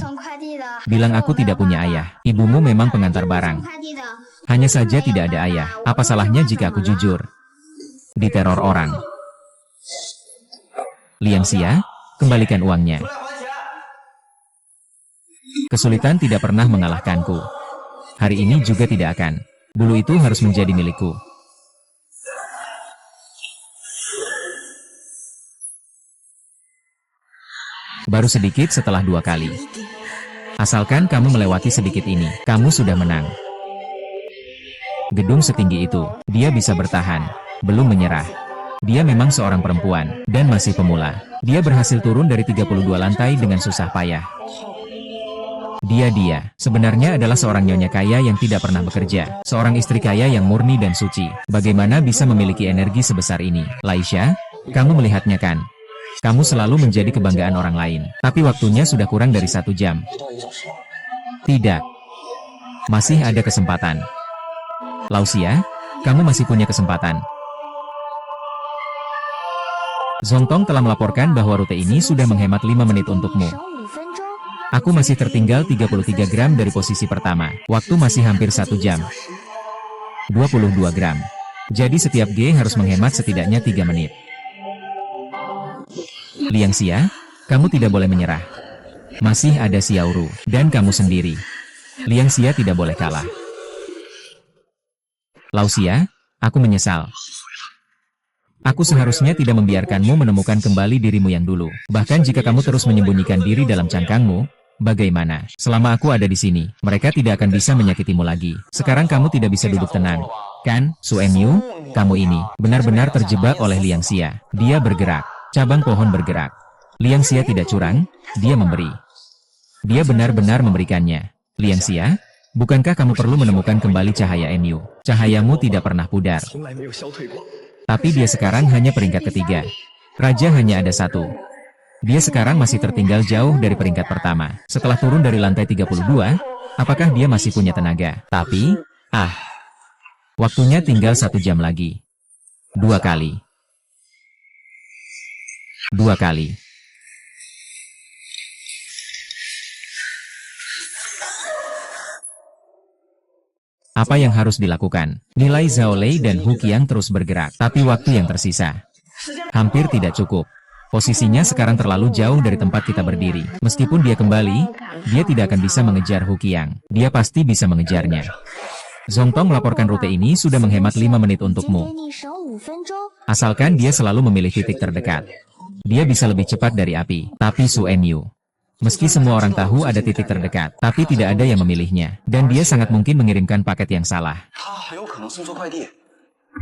Bilang aku tidak punya ayah. Ibumu memang pengantar barang. Hanya saja tidak ada ayah. Apa salahnya jika aku jujur? Diteror orang. Liang Xia, kembalikan uangnya. Kesulitan tidak pernah mengalahkanku. Hari ini juga tidak akan. Bulu itu harus menjadi milikku. Baru sedikit setelah 2 kali. Asalkan kamu melewati sedikit ini, kamu sudah menang. Gedung setinggi itu, dia bisa bertahan, belum menyerah. Dia memang seorang perempuan, dan masih pemula. Dia berhasil turun dari 32 lantai dengan susah payah. Dia sebenarnya adalah seorang nyonya kaya yang tidak pernah bekerja. Seorang istri kaya yang murni dan suci. Bagaimana bisa memiliki energi sebesar ini? Laisha, kamu melihatnya kan? Kamu selalu menjadi kebanggaan orang lain. Tapi waktunya sudah kurang dari 1 jam. Tidak. Masih ada kesempatan. Lausia, kamu masih punya kesempatan. Zongtong telah melaporkan bahwa rute ini sudah menghemat 5 menit untukmu. Aku masih tertinggal 33 gram dari posisi pertama. Waktu masih hampir 1 jam. 22 gram. Jadi setiap G harus menghemat setidaknya 3 menit. Liang Xia, kamu tidak boleh menyerah. Masih ada Xiaoru, dan kamu sendiri. Liang Xia tidak boleh kalah. Lausia, aku menyesal. Aku seharusnya tidak membiarkanmu menemukan kembali dirimu yang dulu. Bahkan jika kamu terus menyembunyikan diri dalam cangkangmu, bagaimana? Selama aku ada di sini, mereka tidak akan bisa menyakitimu lagi. Sekarang kamu tidak bisa duduk tenang. Kan, Su Enyu, kamu ini benar-benar terjebak oleh Liang Xia. Dia bergerak. Cabang pohon bergerak. Liang Xia tidak curang, dia memberi. Dia benar-benar memberikannya. Liang Xia, bukankah kamu perlu menemukan kembali cahaya Enyu? Cahayamu tidak pernah pudar. Tapi dia sekarang hanya peringkat ketiga. Raja hanya ada 1. Dia sekarang masih tertinggal jauh dari peringkat pertama. Setelah turun dari lantai 32, apakah dia masih punya tenaga? Tapi, waktunya tinggal 1 jam lagi. 2 kali. 2 kali. Apa yang harus dilakukan? Nilai Zhao Lei dan Hu Qiang terus bergerak, tapi waktu yang tersisa hampir tidak cukup. Posisinya sekarang terlalu jauh dari tempat kita berdiri. Meskipun dia kembali, dia tidak akan bisa mengejar Hu Qiang. Dia pasti bisa mengejarnya. Zongtong melaporkan rute ini sudah menghemat 5 menit untukmu. Asalkan dia selalu memilih titik terdekat. Dia bisa lebih cepat dari api. Tapi Su Enyu, meski semua orang tahu ada titik terdekat, tapi tidak ada yang memilihnya. Dan dia sangat mungkin mengirimkan paket yang salah.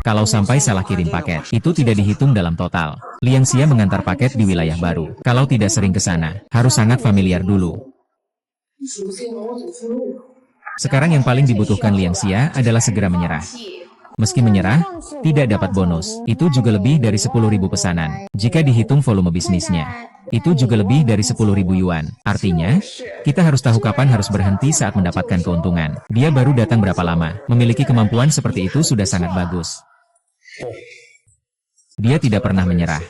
Kalau sampai salah kirim paket, itu tidak dihitung dalam total. Liang Xia mengantar paket di wilayah baru. Kalau tidak sering ke sana, harus sangat familiar dulu. Sekarang yang paling dibutuhkan Liang Xia adalah segera menyerah. Meski menyerah, tidak dapat bonus. Itu juga lebih dari 10.000 pesanan. Jika dihitung volume bisnisnya, itu juga lebih dari 10.000 yuan. Artinya, kita harus tahu kapan harus berhenti saat mendapatkan keuntungan. Dia baru datang berapa lama. Memiliki kemampuan seperti itu sudah sangat bagus. Dia tidak pernah menyerah.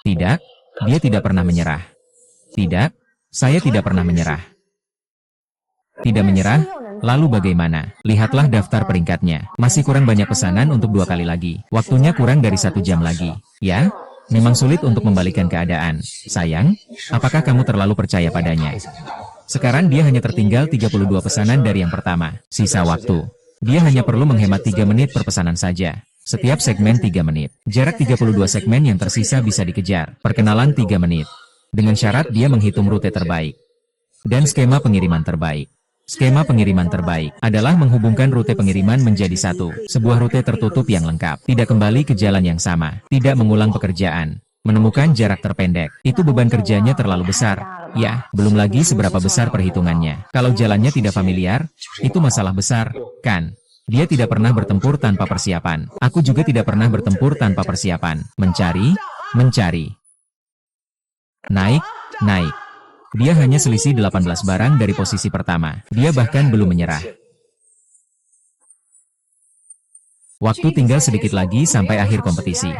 Tidak, dia tidak pernah menyerah. Tidak, saya tidak pernah menyerah. Tidak menyerah, lalu bagaimana? Lihatlah daftar peringkatnya. Masih kurang banyak pesanan untuk 2 kali lagi. Waktunya kurang dari 1 jam lagi. Ya, memang sulit untuk membalikan keadaan. Sayang, apakah kamu terlalu percaya padanya? Sekarang dia hanya tertinggal 32 pesanan dari yang pertama. Sisa waktu. Dia hanya perlu menghemat 3 menit per pesanan saja. Setiap segmen 3 menit. Jarak 32 segmen yang tersisa bisa dikejar. Perkenalan 3 menit. Dengan syarat dia menghitung rute terbaik. Dan skema pengiriman terbaik. Skema pengiriman terbaik adalah menghubungkan rute pengiriman menjadi satu. Sebuah rute tertutup yang lengkap. Tidak kembali ke jalan yang sama. Tidak mengulang pekerjaan. Menemukan jarak terpendek. Itu beban kerjanya terlalu besar. Ya, belum lagi seberapa besar perhitungannya. Kalau jalannya tidak familiar, itu masalah besar, kan? Dia tidak pernah bertempur tanpa persiapan. Aku juga tidak pernah bertempur tanpa persiapan. Mencari. Naik, naik. Dia hanya selisih 18 barang dari posisi pertama. Dia bahkan belum menyerah. Waktu tinggal sedikit lagi sampai akhir kompetisi.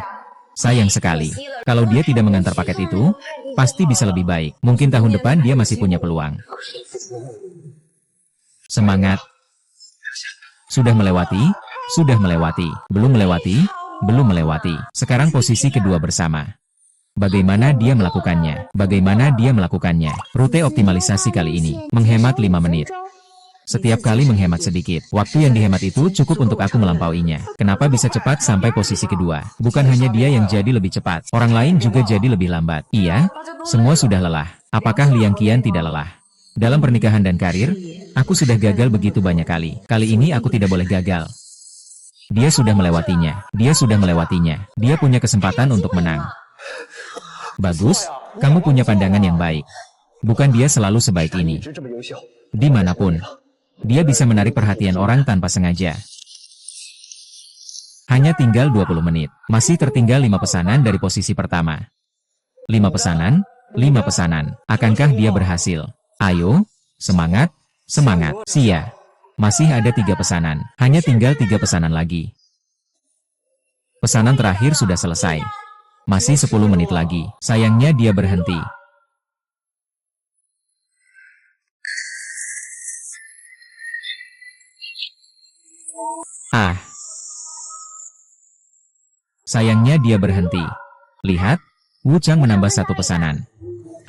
Sayang sekali. Kalau dia tidak mengantar paket itu, pasti bisa lebih baik. Mungkin tahun depan dia masih punya peluang. Semangat. Sudah melewati, belum melewati, belum melewati. Sekarang posisi kedua bersama. Bagaimana dia melakukannya? Rute optimalisasi kali ini, menghemat 5 menit. Setiap kali menghemat sedikit, waktu yang dihemat itu cukup untuk aku melampauinya. Kenapa bisa cepat sampai posisi kedua? Bukan hanya dia yang jadi lebih cepat, orang lain juga jadi lebih lambat. Iya, semua sudah lelah. Apakah Liang Qian tidak lelah? Dalam pernikahan dan karir, aku sudah gagal begitu banyak kali. Kali ini aku tidak boleh gagal. Dia sudah melewatinya. Dia punya kesempatan untuk menang. Bagus, kamu punya pandangan yang baik. Bukan dia selalu sebaik ini. Dimanapun, dia bisa menarik perhatian orang tanpa sengaja. Hanya tinggal 20 menit. Masih tertinggal 5 pesanan dari posisi pertama. 5 pesanan. Akankah dia berhasil? Ayo, semangat, semangat. Sia. Masih ada 3 pesanan. Hanya tinggal 3 pesanan lagi. Pesanan terakhir sudah selesai. Masih 10 menit lagi. Sayangnya dia berhenti. Sayangnya dia berhenti. Lihat, Wu Chang menambah 1 pesanan.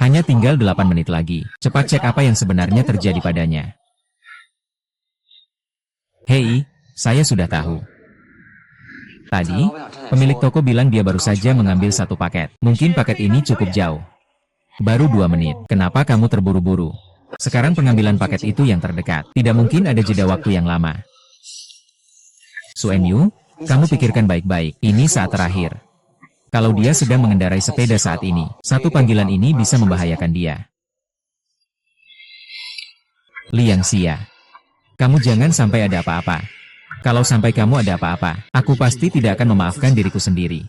Hanya tinggal 8 menit lagi. Cepat cek apa yang sebenarnya terjadi padanya. Hei, saya sudah tahu. Tadi, pemilik toko bilang dia baru saja mengambil 1 paket. Mungkin paket ini cukup jauh. Baru 2 menit. Kenapa kamu terburu-buru? Sekarang pengambilan paket itu yang terdekat. Tidak mungkin ada jeda waktu yang lama. Suen Yu, kamu pikirkan baik-baik. Ini saat terakhir. Kalau dia sedang mengendarai sepeda saat ini, 1 panggilan ini bisa membahayakan dia. Liang Xia, kamu jangan sampai ada apa-apa. Kalau sampai kamu ada apa-apa, aku pasti tidak akan memaafkan diriku sendiri.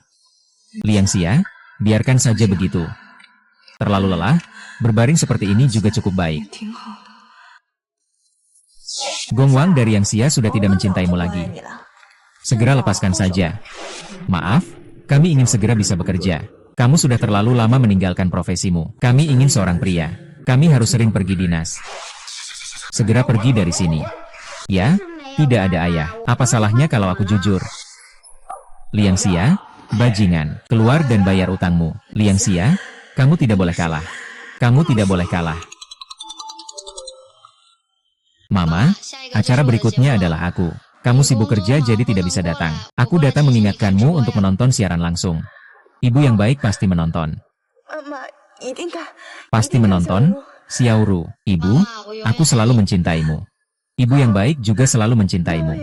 Liang Xia, biarkan saja begitu. Terlalu lelah, berbaring seperti ini juga cukup baik. Gong Wang dari Yang Xia sudah tidak mencintaimu lagi. Segera lepaskan saja. Maaf, kami ingin segera bisa bekerja. Kamu sudah terlalu lama meninggalkan profesimu. Kami ingin seorang pria. Kami harus sering pergi dinas. Segera pergi dari sini. Ya? Tidak ada ayah. Apa salahnya kalau aku jujur? Liang Xia, bajingan, keluar dan bayar utangmu. Liang Xia, kamu tidak boleh kalah. Mama, acara berikutnya adalah aku. Kamu sibuk kerja jadi tidak bisa datang. Aku datang mengingatkanmu untuk menonton siaran langsung. Ibu yang baik pasti menonton. Pasti menonton? Xiaoru, ibu, aku selalu mencintaimu. Ibu yang baik juga selalu mencintaimu.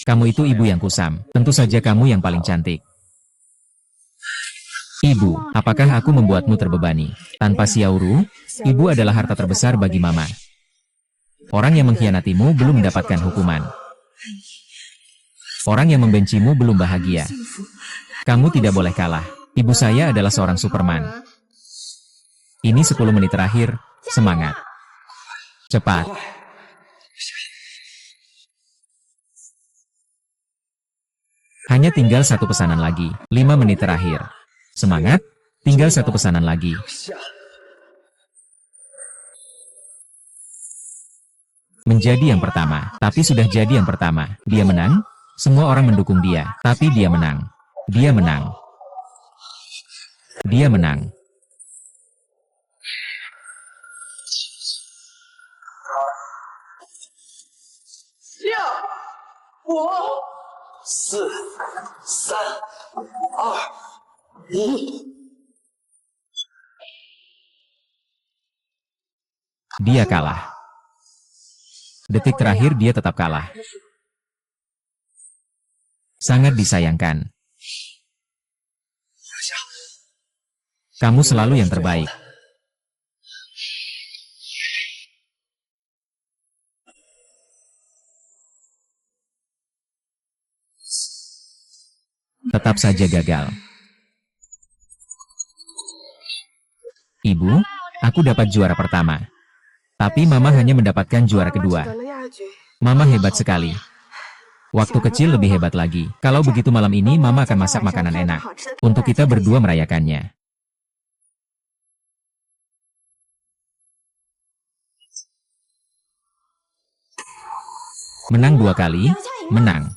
Kamu itu ibu yang kusam. Tentu saja kamu yang paling cantik. Ibu, apakah aku membuatmu terbebani? Tanpa Xiaoru, ibu adalah harta terbesar bagi mama. Orang yang mengkhianatimu belum mendapatkan hukuman. Orang yang membencimu belum bahagia. Kamu tidak boleh kalah. Ibu saya adalah seorang Superman. Ini 10 menit terakhir. Semangat. Cepat. Hanya tinggal 1 pesanan lagi. 5 menit terakhir. Semangat. Tinggal 1 pesanan lagi. Menjadi yang pertama. Tapi sudah jadi yang pertama. Dia menang. Semua orang mendukung dia. Tapi dia menang. Dia menang. Dia menang. Dia kalah. Detik terakhir dia tetap kalah. Sangat disayangkan. Kamu selalu yang terbaik. Tetap saja gagal. Ibu, aku dapat juara pertama. Tapi Mama hanya mendapatkan juara kedua. Mama hebat sekali. Waktu kecil lebih hebat lagi. Kalau begitu malam ini Mama akan masak makanan enak. Untuk kita berdua merayakannya. Menang 2 kali, menang.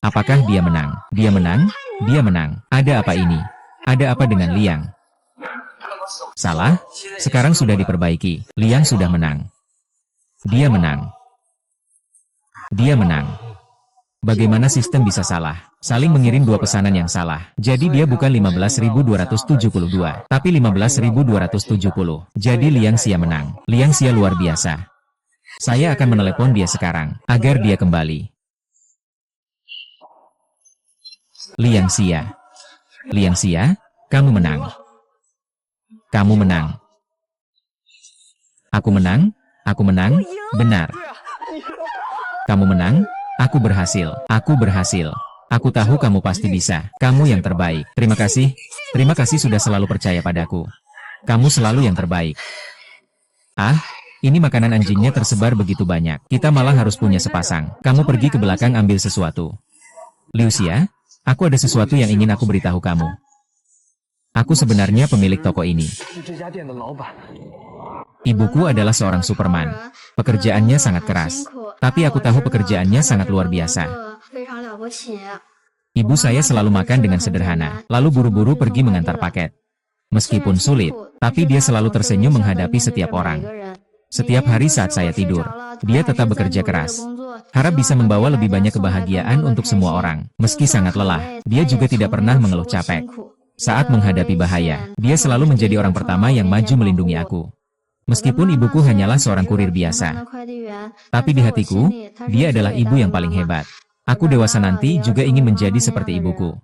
Apakah dia menang? Dia menang? Dia menang. Ada apa ini? Ada apa dengan Liang? Salah? Sekarang sudah diperbaiki. Liang sudah menang. Dia menang. Dia menang. Bagaimana sistem bisa salah? Saling mengirim 2 pesanan yang salah. Jadi dia bukan 15.272, tapi 15.270. Jadi Liang Xia menang. Liang Xia luar biasa. Saya akan menelepon dia sekarang, agar dia kembali. Liang Xia. Liang Xia, kamu menang. Kamu menang. Aku menang? Aku menang? Benar. Kamu menang? Aku berhasil. Aku berhasil. Aku tahu kamu pasti bisa. Kamu yang terbaik. Terima kasih. Terima kasih sudah selalu percaya padaku. Kamu selalu yang terbaik. Ah, ini makanan anjingnya tersebar begitu banyak. Kita malah harus punya sepasang. Kamu pergi ke belakang ambil sesuatu. Liu Xia, aku ada sesuatu yang ingin aku beritahu kamu. Aku sebenarnya pemilik toko ini. Ibuku adalah seorang Superman. Pekerjaannya sangat keras. Tapi aku tahu pekerjaannya sangat luar biasa. Ibu saya selalu makan dengan sederhana, lalu buru-buru pergi mengantar paket. Meskipun sulit, tapi dia selalu tersenyum menghadapi setiap orang. Setiap hari saat saya tidur, dia tetap bekerja keras. Harap bisa membawa lebih banyak kebahagiaan untuk semua orang. Meski sangat lelah, dia juga tidak pernah mengeluh capek. Saat menghadapi bahaya, dia selalu menjadi orang pertama yang maju melindungi aku. Meskipun ibuku hanyalah seorang kurir biasa. Tapi di hatiku, dia adalah ibu yang paling hebat. Aku dewasa nanti juga ingin menjadi seperti ibuku.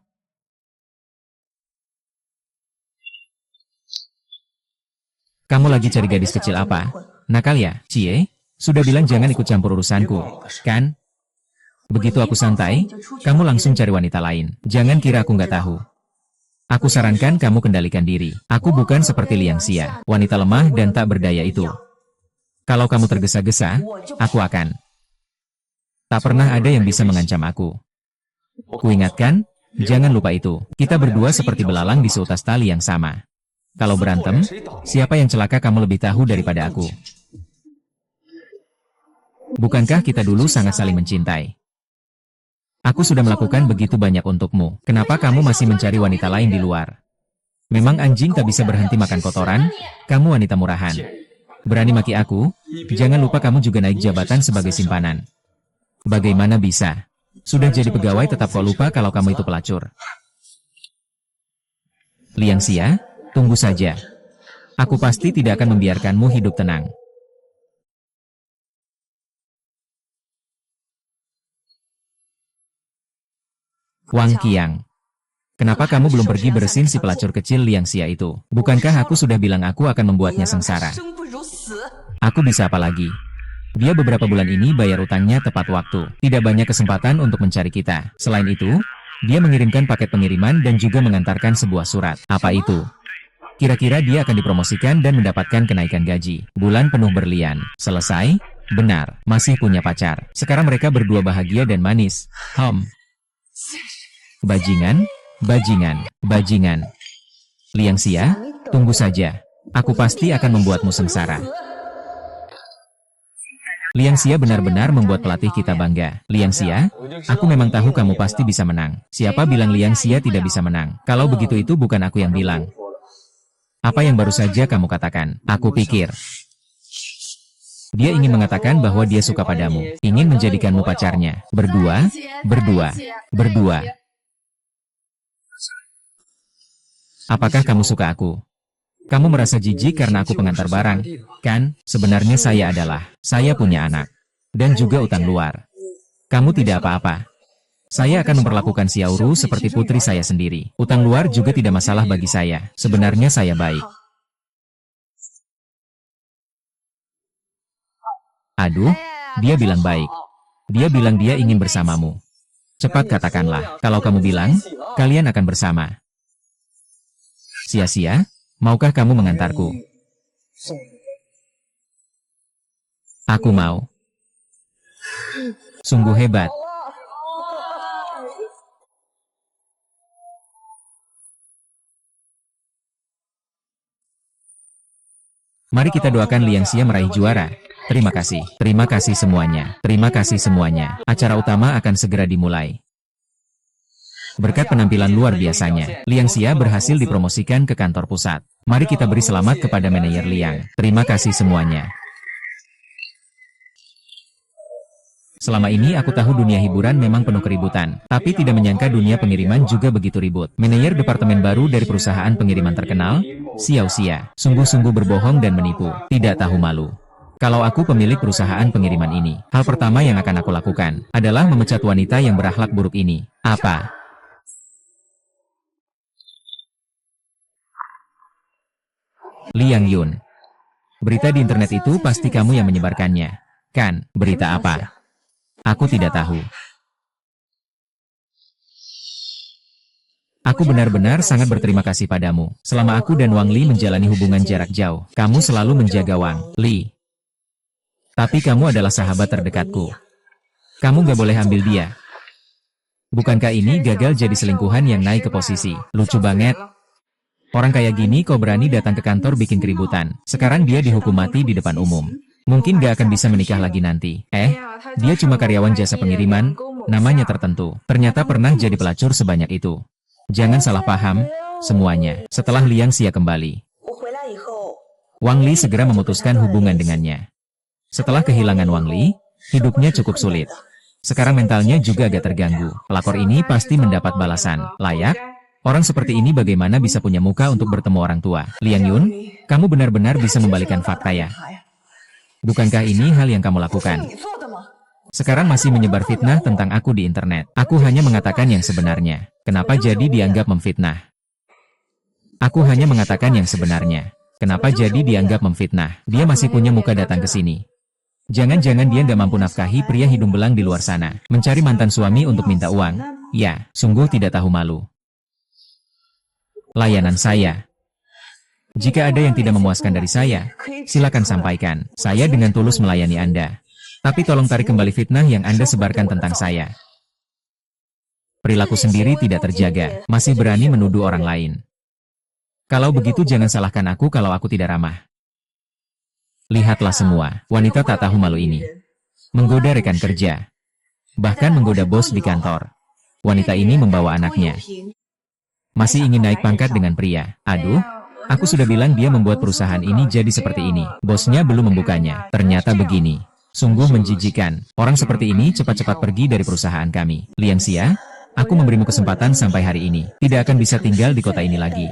Kamu lagi cari gadis kecil apa? Nakal ya, Cie? Sudah bilang jangan ikut campur urusanku, kan? Begitu aku santai, kamu langsung cari wanita lain. Jangan kira aku nggak tahu. Aku sarankan kamu kendalikan diri. Aku bukan seperti Liang Xia, wanita lemah dan tak berdaya itu. Kalau kamu tergesa-gesa, aku akan. Tak pernah ada yang bisa mengancam aku. Kuingatkan, jangan lupa itu. Kita berdua seperti belalang di seutas tali yang sama. Kalau berantem, siapa yang celaka kamu lebih tahu daripada aku. Bukankah kita dulu sangat saling mencintai? Aku sudah melakukan begitu banyak untukmu. Kenapa kamu masih mencari wanita lain di luar? Memang anjing tak bisa berhenti makan kotoran? Kamu wanita murahan. Berani maki aku? Jangan lupa kamu juga naik jabatan sebagai simpanan. Bagaimana bisa? Sudah jadi pegawai tetap kok lupa kalau kamu itu pelacur. Liang Xia, tunggu saja. Aku pasti tidak akan membiarkanmu hidup tenang. Wang Qiang. Kenapa kamu belum pergi bersin si pelacur kecil Liang Xia itu? Bukankah aku sudah bilang aku akan membuatnya sengsara? Aku bisa apa lagi? Dia beberapa bulan ini bayar utangnya tepat waktu. Tidak banyak kesempatan untuk mencari kita. Selain itu, dia mengirimkan paket pengiriman dan juga mengantarkan sebuah surat. Apa itu? Kira-kira dia akan dipromosikan dan mendapatkan kenaikan gaji. Bulan penuh berlian. Selesai? Benar, masih punya pacar. Sekarang mereka berdua bahagia dan manis. Bajingan, bajingan, bajingan. Liang Xia, tunggu saja. Aku pasti akan membuatmu sengsara. Liang Xia benar-benar membuat pelatih kita bangga. Liang Xia, aku memang tahu kamu pasti bisa menang. Siapa bilang Liang Xia tidak bisa menang? Kalau begitu itu bukan aku yang bilang. Apa yang baru saja kamu katakan? Aku pikir. Dia ingin mengatakan bahwa dia suka padamu. Ingin menjadikanmu pacarnya. Berdua, berdua, berdua. Apakah kamu suka aku? Kamu merasa jijik karena aku pengantar barang, kan? Sebenarnya saya punya anak. Dan juga utang luar. Kamu tidak apa-apa. Saya akan memperlakukan Xiaoru seperti putri saya sendiri. Utang luar juga tidak masalah bagi saya. Sebenarnya saya baik. Aduh, dia bilang baik. Dia bilang dia ingin bersamamu. Cepat katakanlah, kalau kamu bilang, kalian akan bersama. Sia-sia, maukah kamu mengantarku? Aku mau. Sungguh hebat. Mari kita doakan Liang Xia meraih juara. Terima kasih. Terima kasih semuanya. Terima kasih semuanya. Acara utama akan segera dimulai. Berkat penampilan luar biasanya, Liang Xia berhasil dipromosikan ke kantor pusat. Mari kita beri selamat kepada manajer Liang. Terima kasih semuanya. Selama ini aku tahu dunia hiburan memang penuh keributan, tapi tidak menyangka dunia pengiriman juga begitu ribut. Manajer departemen baru dari perusahaan pengiriman terkenal, Xiao Xia, sungguh-sungguh berbohong dan menipu, tidak tahu malu. Kalau aku pemilik perusahaan pengiriman ini, hal pertama yang akan aku lakukan adalah memecat wanita yang berakhlak buruk ini. Apa? Liang Yun. Berita di internet itu pasti kamu yang menyebarkannya. Kan, berita apa? Aku tidak tahu. Aku benar-benar sangat berterima kasih padamu. Selama aku dan Wang Li menjalani hubungan jarak jauh, kamu selalu menjaga Wang Li. Tapi kamu adalah sahabat terdekatku. Kamu gak boleh ambil dia. Bukankah ini gagal jadi selingkuhan yang naik ke posisi? Lucu banget. Orang kayak gini kok berani datang ke kantor bikin keributan. Sekarang dia dihukum mati di depan umum. Mungkin gak akan bisa menikah lagi nanti. Dia cuma karyawan jasa pengiriman, namanya tertentu. Ternyata pernah jadi pelacur sebanyak itu. Jangan salah paham, semuanya. Setelah Liang Xia kembali, Wang Li segera memutuskan hubungan dengannya. Setelah kehilangan Wang Li, hidupnya cukup sulit. Sekarang mentalnya juga agak terganggu. Pelakor ini pasti mendapat balasan. Layak? Orang seperti ini bagaimana bisa punya muka untuk bertemu orang tua? Liang Yun, kamu benar-benar bisa membalikan fakta ya? Bukankah ini hal yang kamu lakukan? Sekarang masih menyebar fitnah tentang aku di internet. Aku hanya mengatakan yang sebenarnya. Kenapa jadi dianggap memfitnah? Aku hanya mengatakan yang sebenarnya. Kenapa jadi dianggap memfitnah? Dia masih punya muka datang ke sini. Jangan-jangan dia nggak mampu nafkahi pria hidung belang di luar sana. Mencari mantan suami untuk minta uang. Ya, sungguh tidak tahu malu. Layanan saya. Jika ada yang tidak memuaskan dari saya, silakan sampaikan. Saya dengan tulus melayani Anda. Tapi tolong tarik kembali fitnah yang Anda sebarkan tentang saya. Perilaku sendiri tidak terjaga, masih berani menuduh orang lain. Kalau begitu jangan salahkan aku kalau aku tidak ramah. Lihatlah semua, wanita tak tahu malu ini. Menggoda rekan kerja. Bahkan menggoda bos di kantor. Wanita ini membawa anaknya. Masih ingin naik pangkat dengan pria. Aduh, aku sudah bilang dia membuat perusahaan ini jadi seperti ini. Bosnya belum membukanya. Ternyata begini. Sungguh menjijikan. Orang seperti ini cepat-cepat pergi dari perusahaan kami. Liang Xia, aku memberimu kesempatan sampai hari ini. Tidak akan bisa tinggal di kota ini lagi.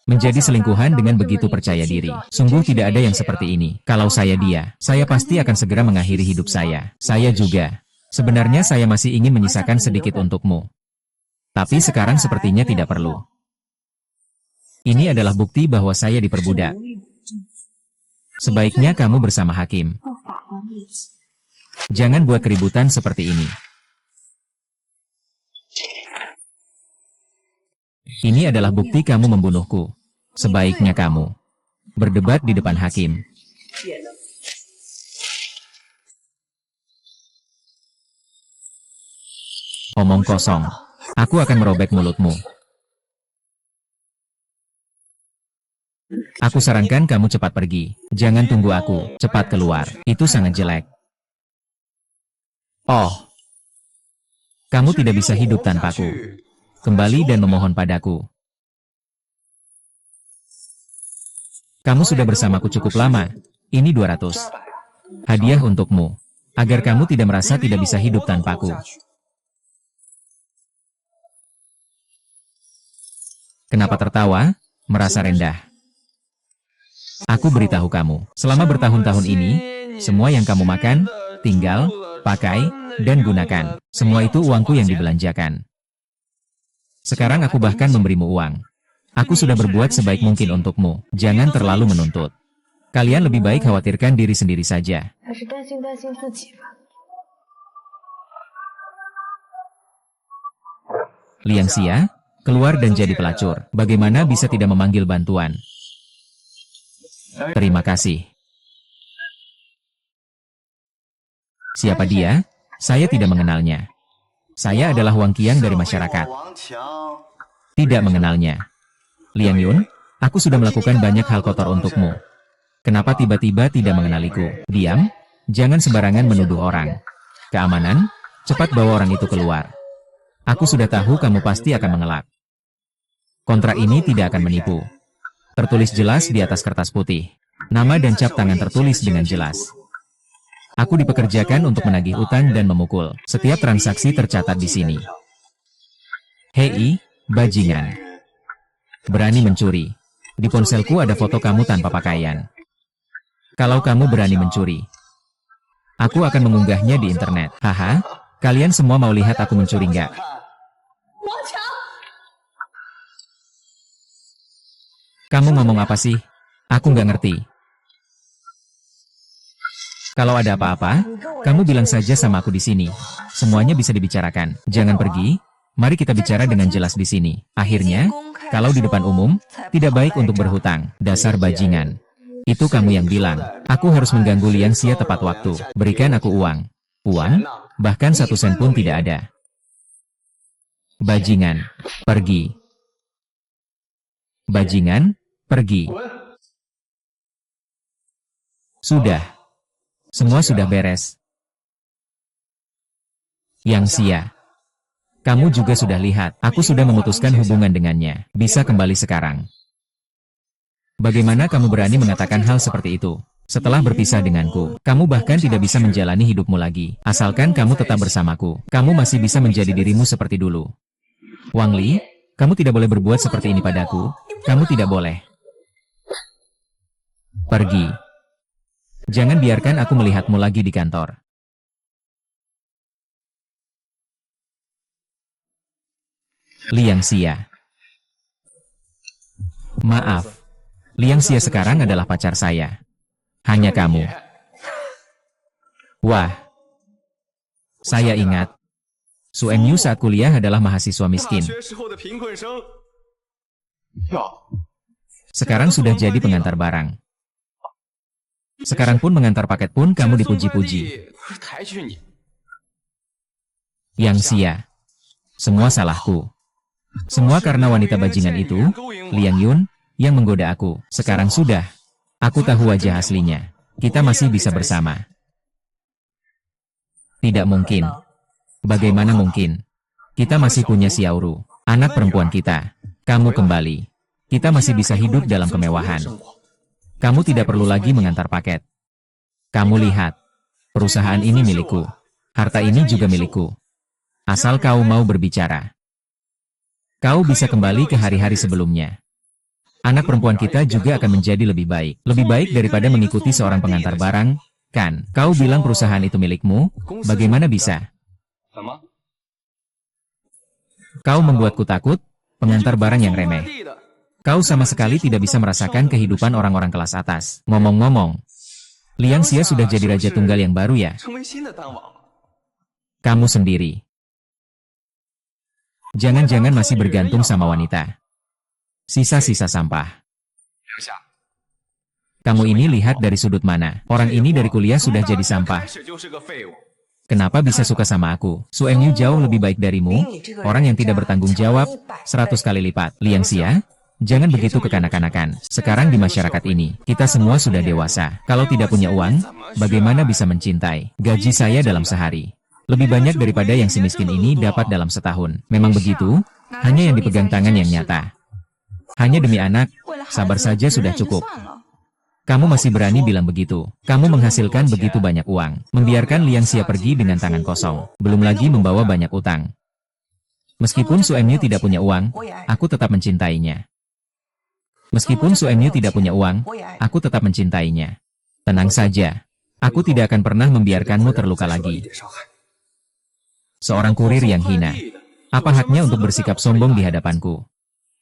Menjadi selingkuhan dengan begitu percaya diri. Sungguh tidak ada yang seperti ini. Kalau saya dia, saya pasti akan segera mengakhiri hidup saya. Saya juga. Sebenarnya saya masih ingin menyisakan sedikit untukmu. Tapi sekarang sepertinya tidak perlu. Ini adalah bukti bahwa saya diperbudak. Sebaiknya kamu bersama hakim. Jangan buat keributan seperti ini. Ini adalah bukti kamu membunuhku. Sebaiknya kamu berdebat di depan hakim. Omong kosong. Aku akan merobek mulutmu. Aku sarankan kamu cepat pergi. Jangan tunggu aku. Cepat keluar. Itu sangat jelek. Oh. Kamu tidak bisa hidup tanpaku. Kembali dan memohon padaku. Kamu sudah bersamaku cukup lama. Ini 200. Hadiah untukmu. Agar kamu tidak merasa tidak bisa hidup tanpaku. Kenapa tertawa? Merasa rendah. Aku beritahu kamu, selama bertahun-tahun ini, semua yang kamu makan, tinggal, pakai, dan gunakan, semua itu uangku yang dibelanjakan. Sekarang aku bahkan memberimu uang. Aku sudah berbuat sebaik mungkin untukmu, jangan terlalu menuntut. Kalian lebih baik khawatirkan diri sendiri saja. Liang Xia, keluar dan jadi pelacur. Bagaimana bisa tidak memanggil bantuan? Terima kasih. Siapa dia? Saya tidak mengenalnya. Saya adalah Wang Qiang dari masyarakat. Tidak mengenalnya. Liang Yun, aku sudah melakukan banyak hal kotor untukmu. Kenapa tiba-tiba tidak mengenaliku? Diam, jangan sembarangan menuduh orang. Keamanan, cepat bawa orang itu keluar. Aku sudah tahu kamu pasti akan mengelak. Kontrak ini tidak akan menipu. Tertulis jelas di atas kertas putih. Nama dan cap tangan tertulis dengan jelas. Aku dipekerjakan untuk menagih utang dan memukul. Setiap transaksi tercatat di sini. Hei, bajingan. Berani mencuri. Di ponselku ada foto kamu tanpa pakaian. Kalau kamu berani mencuri, aku akan mengunggahnya di internet. Haha, kalian semua mau lihat aku mencuri nggak? Kamu ngomong apa sih? Aku nggak ngerti. Kalau ada apa-apa, kamu bilang saja sama aku di sini. Semuanya bisa dibicarakan. Jangan pergi. Mari kita bicara dengan jelas di sini. Akhirnya, kalau di depan umum, tidak baik untuk berhutang. Dasar bajingan. Itu kamu yang bilang. Aku harus mengganggu Liang Xia tepat waktu. Berikan aku uang. Uang? Bahkan 1 sen pun tidak ada. Bajingan. Pergi. Bajingan, pergi. Sudah. Semua sudah beres. Yang Xia. Kamu juga sudah lihat, aku sudah memutuskan hubungan dengannya. Bisa kembali sekarang. Bagaimana kamu berani mengatakan hal seperti itu? Setelah berpisah denganku, kamu bahkan tidak bisa menjalani hidupmu lagi. Asalkan kamu tetap bersamaku, kamu masih bisa menjadi dirimu seperti dulu. Wang Li, kamu tidak boleh berbuat seperti ini padaku. Kamu tidak boleh. Pergi. Jangan biarkan aku melihatmu lagi di kantor. Liang Xia. Maaf. Liang Xia sekarang adalah pacar saya. Hanya kamu. Wah. Saya ingat. Su Emyu saat kuliah adalah mahasiswa miskin. Sekarang sudah jadi pengantar barang. Sekarang pun mengantar paket pun kamu dipuji-puji. Yang Xia. Semua salahku. Semua karena wanita bajingan itu, Liang Yun, yang menggoda aku. Sekarang sudah. Aku tahu wajah aslinya. Kita masih bisa bersama. Tidak mungkin. Bagaimana mungkin? Kita masih punya Xiaoru, anak perempuan kita. Kamu kembali. Kita masih bisa hidup dalam kemewahan. Kamu tidak perlu lagi mengantar paket. Kamu lihat. Perusahaan ini milikku. Harta ini juga milikku. Asal kau mau berbicara. Kau bisa kembali ke hari-hari sebelumnya. Anak perempuan kita juga akan menjadi lebih baik. Lebih baik daripada mengikuti seorang pengantar barang, kan? Kau bilang perusahaan itu milikmu, bagaimana bisa? Kau membuatku takut, pengantar barang yang remeh. Kau sama sekali tidak bisa merasakan kehidupan orang-orang kelas atas. Ngomong-ngomong, Liang Xia sudah jadi raja tunggal yang baru ya? Kamu sendiri. Jangan-jangan masih bergantung sama wanita. Sisa-sisa sampah. Kamu ini lihat dari sudut mana? Orang ini dari kuliah sudah jadi sampah. Kenapa bisa suka sama aku? Su Emyu jauh lebih baik darimu. Orang yang tidak bertanggung jawab, 100 kali lipat. Liang Xia, jangan begitu kekanak-kanakan. Sekarang di masyarakat ini, kita semua sudah dewasa. Kalau tidak punya uang, bagaimana bisa mencintai? Gaji saya dalam sehari. Lebih banyak daripada yang si miskin ini dapat dalam setahun. Memang begitu, hanya yang dipegang tangan yang nyata. Hanya demi anak, sabar saja sudah cukup. Kamu masih berani bilang begitu. Kamu menghasilkan begitu banyak uang. Membiarkan Liang Xia pergi dengan tangan kosong. Belum lagi membawa banyak utang. Meskipun Su Emyu tidak punya uang, aku tetap mencintainya. Meskipun Su Emyu tidak punya uang, aku tetap mencintainya. Tenang saja. Aku tidak akan pernah membiarkanmu terluka lagi. Seorang kurir yang hina. Apa haknya untuk bersikap sombong di hadapanku?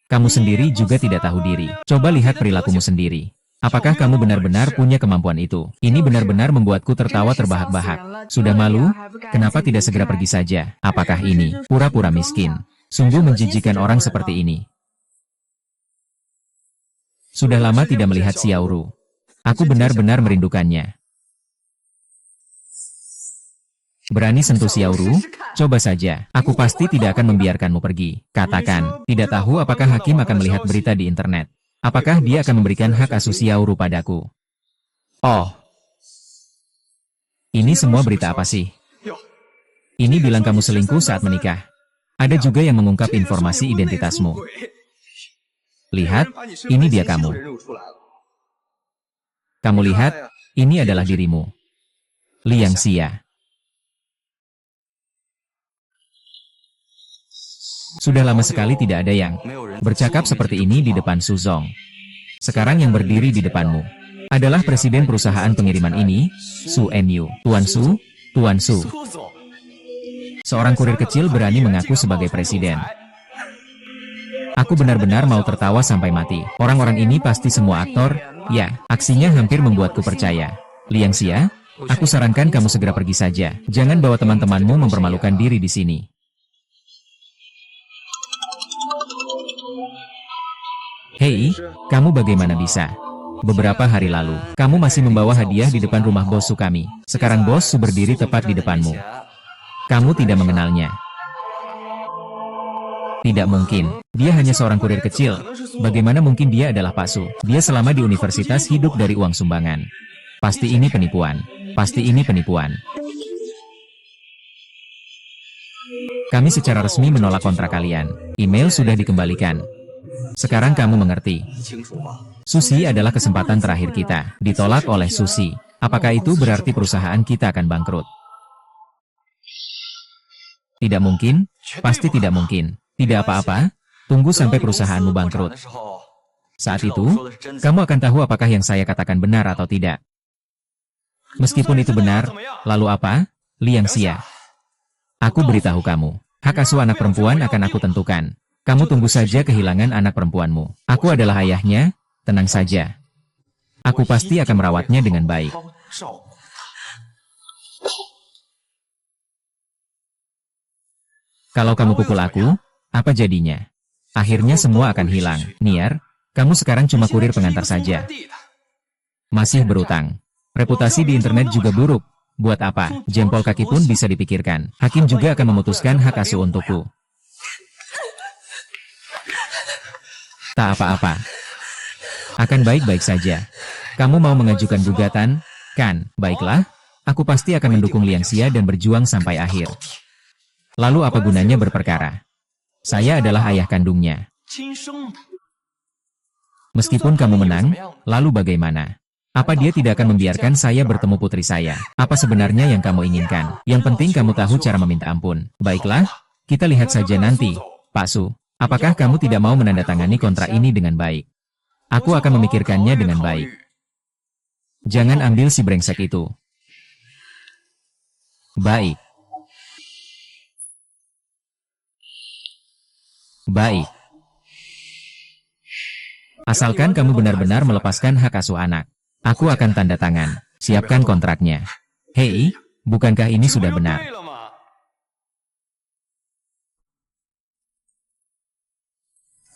Kamu sendiri juga tidak tahu diri. Coba lihat perilakumu sendiri. Apakah kamu benar-benar punya kemampuan itu? Ini benar-benar membuatku tertawa terbahak-bahak. Sudah malu? Kenapa tidak segera pergi saja? Apakah ini pura-pura miskin? Sungguh menjijikan orang seperti ini. Sudah lama tidak melihat Xiaoru. Aku benar-benar merindukannya. Berani sentuh Xiaoru? Coba saja, aku pasti tidak akan membiarkanmu pergi. Katakan, tidak tahu apakah hakim akan melihat berita di internet. Apakah dia akan memberikan hak asuh Xiaoru padaku? Oh. Ini semua berita apa sih? Ini bilang kamu selingkuh saat menikah. Ada juga yang mengungkap informasi identitasmu. Lihat, ini dia kamu. Kamu lihat, ini adalah dirimu. Liang Xia. Sudah lama sekali tidak ada yang bercakap seperti ini di depan Su Zong. Sekarang yang berdiri di depanmu adalah presiden perusahaan pengiriman ini, Su Enyu. Tuan Su, Tuan Su. Seorang kurir kecil berani mengaku sebagai presiden. Aku benar-benar mau tertawa sampai mati. Orang-orang ini pasti semua aktor. Ya, aksinya hampir membuatku percaya. Liang Xia, aku sarankan kamu segera pergi saja. Jangan bawa teman-temanmu mempermalukan diri di sini. Hei, kamu bagaimana bisa? Beberapa hari lalu, kamu masih membawa hadiah di depan rumah bos Su kami. Sekarang bos Su berdiri tepat di depanmu. Kamu tidak mengenalnya. Tidak mungkin. Dia hanya seorang kurir kecil. Bagaimana mungkin dia adalah Pak Su? Dia selama di universitas hidup dari uang sumbangan. Pasti ini penipuan. Pasti ini penipuan. Kami secara resmi menolak kontrak kalian. Email sudah dikembalikan. Sekarang kamu mengerti. Susi adalah kesempatan terakhir kita. Ditolak oleh Susi. Apakah itu berarti perusahaan kita akan bangkrut? Tidak mungkin. Pasti tidak mungkin. Tidak apa-apa, tunggu sampai perusahaanmu bangkrut. Saat itu, kamu akan tahu apakah yang saya katakan benar atau tidak. Meskipun itu benar, lalu apa? Liang Xia. Aku beritahu kamu, hak asuh anak perempuan akan aku tentukan. Kamu tunggu saja kehilangan anak perempuanmu. Aku adalah ayahnya, tenang saja. Aku pasti akan merawatnya dengan baik. Kalau kamu pukul aku, apa jadinya? Akhirnya semua akan hilang. Niar, kamu sekarang cuma kurir pengantar saja. Masih berutang. Reputasi di internet juga buruk. Buat apa? Jempol kaki pun bisa dipikirkan. Hakim juga akan memutuskan hak asuh untukku. Tak apa-apa. Akan baik-baik saja. Kamu mau mengajukan gugatan, kan? Baiklah, aku pasti akan mendukung Liang Xia dan berjuang sampai akhir. Lalu apa gunanya berperkara? Saya adalah ayah kandungnya. Meskipun kamu menang, lalu bagaimana? Apa dia tidak akan membiarkan saya bertemu putri saya? Apa sebenarnya yang kamu inginkan? Yang penting kamu tahu cara meminta ampun. Baiklah, kita lihat saja nanti. Pak Su, apakah kamu tidak mau menandatangani kontrak ini dengan baik? Aku akan memikirkannya dengan baik. Jangan ambil si brengsek itu. Baik. Baik. Asalkan kamu benar-benar melepaskan hak asuh anak. Aku akan tanda tangan. Siapkan kontraknya. Hei, bukankah ini sudah benar?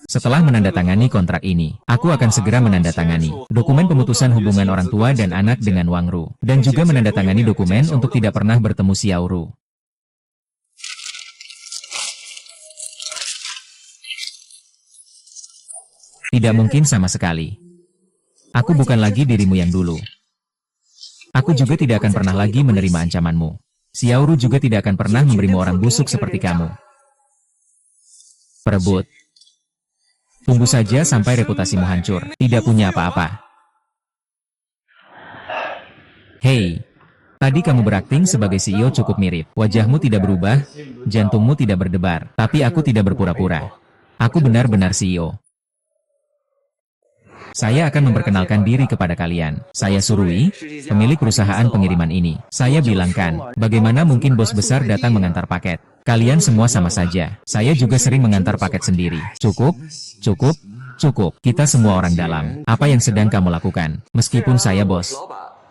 Setelah menandatangani kontrak ini, aku akan segera menandatangani dokumen pemutusan hubungan orang tua dan anak dengan Wang Ru, dan juga menandatangani dokumen untuk tidak pernah bertemu Xiaoru. Tidak mungkin sama sekali. Aku bukan lagi dirimu yang dulu. Aku juga tidak akan pernah lagi menerima ancamanmu. Xiaoru juga tidak akan pernah memberimu orang busuk seperti kamu. Perebut. Tunggu saja sampai reputasimu hancur. Tidak punya apa-apa. Hei, tadi kamu berakting sebagai CEO cukup mirip. Wajahmu tidak berubah, jantungmu tidak berdebar. Tapi aku tidak berpura-pura. Aku benar-benar CEO. Saya akan memperkenalkan diri kepada kalian. Saya Surui, pemilik perusahaan pengiriman ini. Saya bilangkan, bagaimana mungkin bos besar datang mengantar paket? Kalian semua sama saja. Saya juga sering mengantar paket sendiri. Cukup, cukup, cukup. Kita semua orang dalam. Apa yang sedang kamu lakukan? Meskipun saya bos.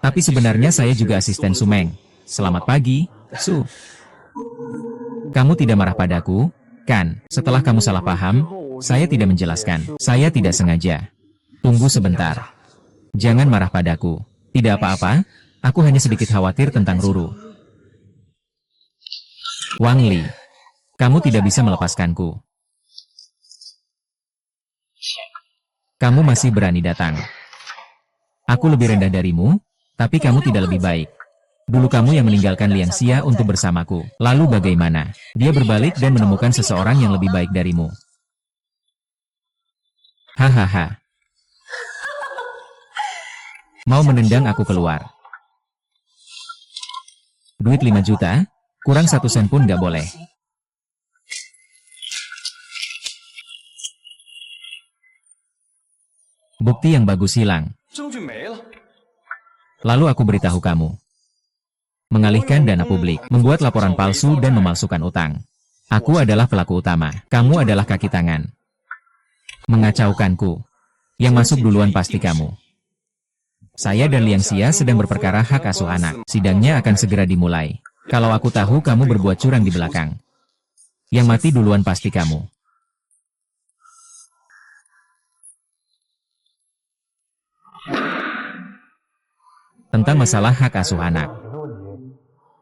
Tapi sebenarnya saya juga asisten Sumeng. Selamat pagi, Su. Kamu tidak marah padaku, Kan, setelah kamu salah paham, saya tidak menjelaskan. Saya tidak sengaja. Tunggu sebentar. Jangan marah padaku. Tidak apa-apa, aku hanya sedikit khawatir tentang Ruru. Wang Li, kamu tidak bisa melepaskanku. Kamu masih berani datang. Aku lebih rendah darimu, tapi kamu tidak lebih baik. Dulu kamu yang meninggalkan Liang Xia untuk bersamaku. Lalu bagaimana? Dia berbalik dan menemukan seseorang yang lebih baik darimu. Hahaha. Mau menendang aku keluar. Duit 5 juta? Kurang 1 sen pun nggak boleh. Bukti yang bagus hilang. Lalu aku beritahu kamu. Mengalihkan dana publik, membuat laporan palsu dan memalsukan utang. Aku adalah pelaku utama, kamu adalah kaki tangan. Mengacaukanku. Yang masuk duluan pasti kamu. Saya dan Liang Xia sedang berperkara hak asuh anak. Sidangnya akan segera dimulai. Kalau aku tahu kamu berbuat curang di belakang. Yang mati duluan pasti kamu. Tentang masalah hak asuh anak.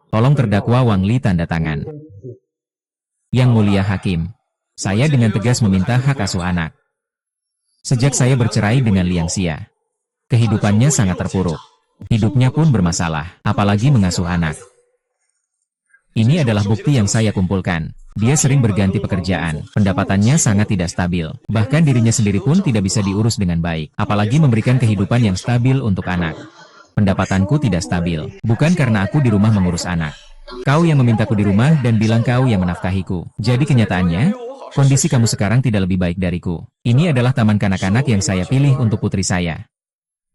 Tolong terdakwa Wang Li tanda tangan. Yang mulia hakim, saya dengan tegas meminta hak asuh anak. Sejak saya bercerai dengan Liang Xia, kehidupannya sangat terpuruk. Hidupnya pun bermasalah, apalagi mengasuh anak. Ini adalah bukti yang saya kumpulkan. Dia sering berganti pekerjaan, pendapatannya sangat tidak stabil. Bahkan dirinya sendiri pun tidak bisa diurus dengan baik, apalagi memberikan kehidupan yang stabil untuk anak. Pendapatanku tidak stabil, bukan karena aku di rumah mengurus anak. Kau yang memintaku di rumah dan bilang kau yang menafkahiku. Jadi kenyataannya, kondisi kamu sekarang tidak lebih baik dariku. Ini adalah taman kanak-kanak yang saya pilih untuk putri saya.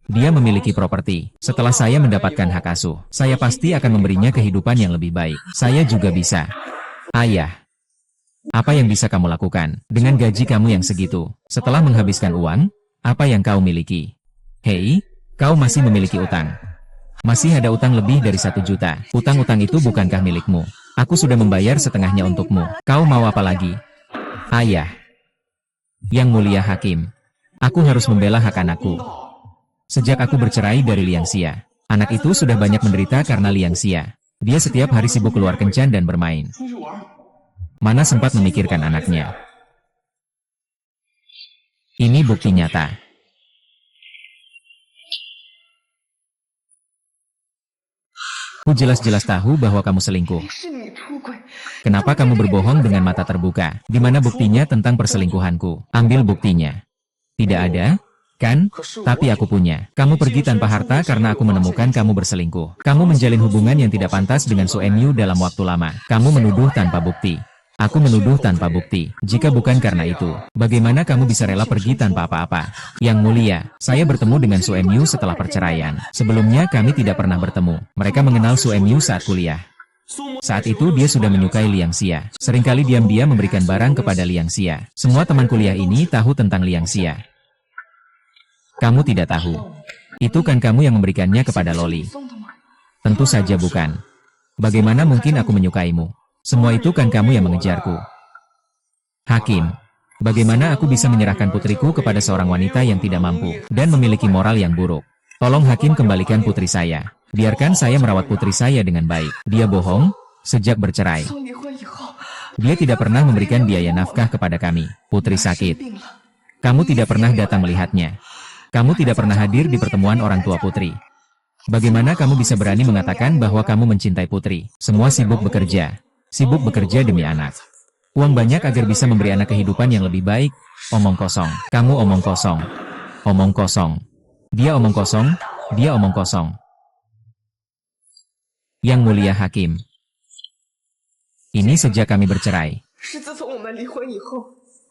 Dia memiliki properti. Setelah saya mendapatkan hak asuh, saya pasti akan memberinya kehidupan yang lebih baik. Saya juga bisa. Ayah, apa yang bisa kamu lakukan dengan gaji kamu yang segitu? Setelah menghabiskan uang, apa yang kau miliki? Hei, kau masih memiliki utang. Masih ada utang lebih dari 1 juta. Utang-utang itu bukankah milikmu? Aku sudah membayar setengahnya untukmu. Kau mau apa lagi? Ayah. Yang mulia hakim, aku harus membela hak anakku. Sejak aku bercerai dari Liang Xia, anak itu sudah banyak menderita karena Liang Xia. Dia setiap hari sibuk keluar kencan dan bermain. Mana sempat memikirkan anaknya. Ini bukti nyata. Aku jelas-jelas tahu bahwa kamu selingkuh. Kenapa kamu berbohong dengan mata terbuka? Di mana buktinya tentang perselingkuhanku? Ambil buktinya. Tidak ada, kan? Tapi aku punya. Kamu pergi tanpa harta karena aku menemukan kamu berselingkuh. Kamu menjalin hubungan yang tidak pantas dengan Su Enyu dalam waktu lama. Kamu menuduh tanpa bukti. Aku menuduh tanpa bukti. Jika bukan karena itu, bagaimana kamu bisa rela pergi tanpa apa-apa? Yang mulia, saya bertemu dengan Su Enyu setelah perceraian. Sebelumnya kami tidak pernah bertemu. Mereka mengenal Su Enyu saat kuliah. Saat itu dia sudah menyukai Liang Xia. Seringkali diam-diam memberikan barang kepada Liang Xia. Semua teman kuliah ini tahu tentang Liang Xia. Kamu tidak tahu. Itu kan kamu yang memberikannya kepada Loli. Tentu saja bukan. Bagaimana mungkin aku menyukaimu? Semua itu kan kamu yang mengejarku. Hakim, bagaimana aku bisa menyerahkan putriku kepada seorang wanita yang tidak mampu dan memiliki moral yang buruk? Tolong hakim kembalikan putri saya. Biarkan saya merawat putri saya dengan baik. Dia bohong sejak bercerai. Dia tidak pernah memberikan biaya nafkah kepada kami. Putri sakit. Kamu tidak pernah datang melihatnya. Kamu tidak pernah hadir di pertemuan orang tua putri. Bagaimana kamu bisa berani mengatakan bahwa kamu mencintai putri? Semua sibuk bekerja. Sibuk bekerja demi anak. Uang banyak agar bisa memberi anak kehidupan yang lebih baik. Omong kosong. Kamu omong kosong. Omong kosong. Dia omong kosong. Dia omong kosong. Yang mulia hakim. Ini sejak kami bercerai.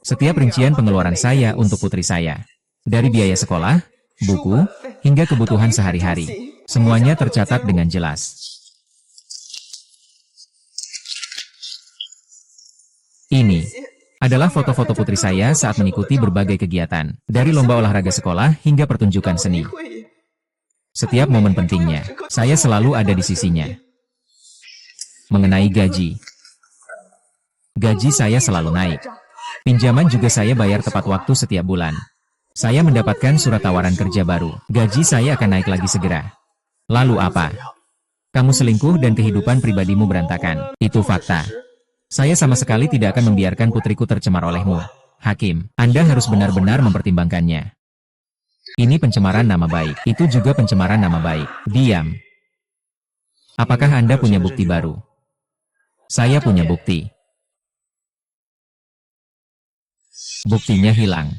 Setiap rincian pengeluaran saya untuk putri saya. Dari biaya sekolah, buku, hingga kebutuhan sehari-hari. Semuanya tercatat dengan jelas. Ini adalah foto-foto putri saya saat mengikuti berbagai kegiatan, dari lomba olahraga sekolah hingga pertunjukan seni. Setiap momen pentingnya, saya selalu ada di sisinya. Mengenai gaji, Gaji saya selalu naik. Pinjaman juga saya bayar tepat waktu setiap bulan. Saya mendapatkan surat tawaran kerja baru. Gaji saya akan naik lagi segera. Lalu apa? Kamu selingkuh dan kehidupan pribadimu berantakan. Itu fakta. Saya sama sekali tidak akan membiarkan putriku tercemar olehmu. Hakim, Anda harus benar-benar mempertimbangkannya. Ini pencemaran nama baik. Itu juga pencemaran nama baik. Diam. Apakah Anda punya bukti baru? Saya punya bukti. Buktinya hilang.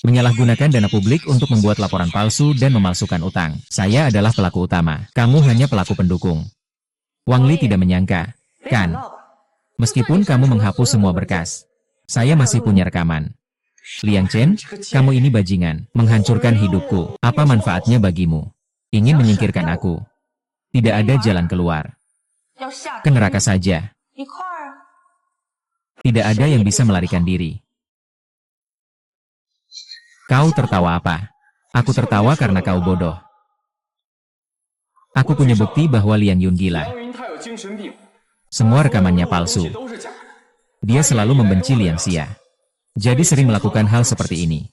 Menyalahgunakan dana publik untuk membuat laporan palsu dan memalsukan utang. Saya adalah pelaku utama. Kamu hanya pelaku pendukung. Wang Li tidak menyangka, kan? Meskipun kamu menghapus semua berkas, saya masih punya rekaman. Liang Chen, kamu ini bajingan, menghancurkan hidupku. Apa manfaatnya bagimu? Ingin menyingkirkan aku? Tidak ada jalan keluar. Ke neraka saja. Tidak ada yang bisa melarikan diri. Kau tertawa apa? Aku tertawa karena kau bodoh. Aku punya bukti bahwa Liang Yun gila. Semua rekamannya palsu. Dia selalu membenci Liang Xia. Jadi sering melakukan hal seperti ini.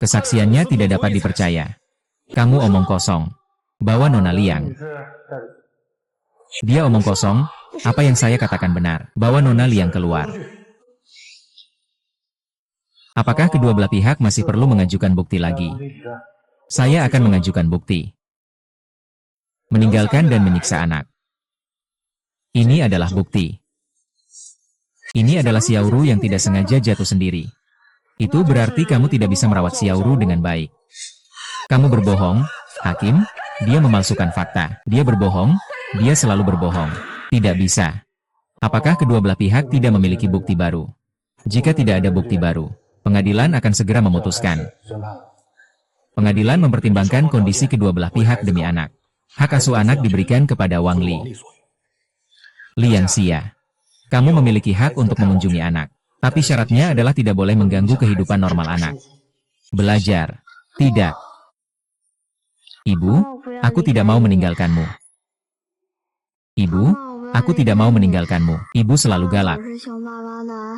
Kesaksiannya tidak dapat dipercaya. Kamu omong kosong. Bawa Nona Liang. Dia omong kosong. Apa yang saya katakan benar. Bawa Nona Liang keluar. Apakah kedua belah pihak masih perlu mengajukan bukti lagi? Saya akan mengajukan bukti. Meninggalkan dan menyiksa anak. Ini adalah bukti. Ini adalah Xiaoru yang tidak sengaja jatuh sendiri. Itu berarti kamu tidak bisa merawat Xiaoru dengan baik. Kamu berbohong, Hakim. Dia memalsukan fakta. Dia berbohong. Dia selalu berbohong. Tidak bisa. Apakah kedua belah pihak tidak memiliki bukti baru? Jika tidak ada bukti baru, pengadilan akan segera memutuskan. Pengadilan mempertimbangkan kondisi kedua belah pihak demi anak. Hak asuh anak diberikan kepada Wang Li. Liang Xia, kamu memiliki hak untuk mengunjungi anak. Tapi syaratnya adalah tidak boleh mengganggu kehidupan normal anak. Belajar. Tidak. Ibu, aku tidak mau meninggalkanmu. Ibu, aku tidak mau meninggalkanmu. Ibu selalu galak.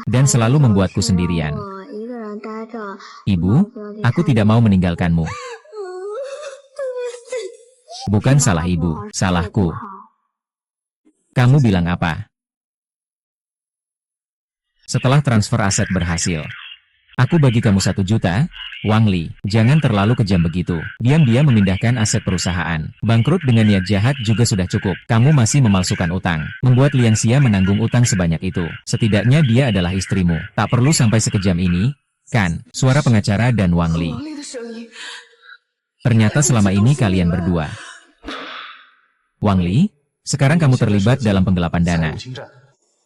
Dan selalu membuatku sendirian. Ibu, aku tidak mau meninggalkanmu. Bukan salah ibu, salahku. Kamu bilang apa? Setelah transfer aset berhasil, aku bagi kamu 1 juta, Wang Li. Jangan terlalu kejam begitu. Diam-diam memindahkan aset perusahaan. Bangkrut dengan niat jahat juga sudah cukup. Kamu masih memalsukan utang. Membuat Liang Xia menanggung utang sebanyak itu. Setidaknya dia adalah istrimu. Tak perlu sampai sekejam ini, kan? Suara pengacara dan Wang Li. Ternyata selama ini kalian berdua. Wang Li, sekarang kamu terlibat dalam penggelapan dana.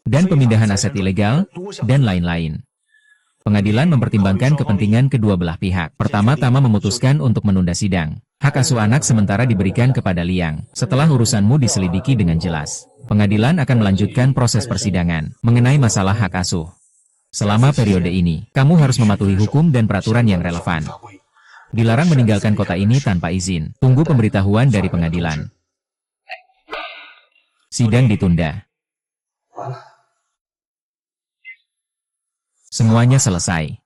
Dan pemindahan aset ilegal, dan lain-lain. Pengadilan mempertimbangkan kepentingan kedua belah pihak. Pertama-tama memutuskan untuk menunda sidang. Hak asuh anak sementara diberikan kepada Liang. Setelah urusanmu diselidiki dengan jelas, pengadilan akan melanjutkan proses persidangan mengenai masalah hak asuh. Selama periode ini, kamu harus mematuhi hukum dan peraturan yang relevan. Dilarang meninggalkan kota ini tanpa izin. Tunggu pemberitahuan dari pengadilan. Sidang ditunda. Semuanya selesai.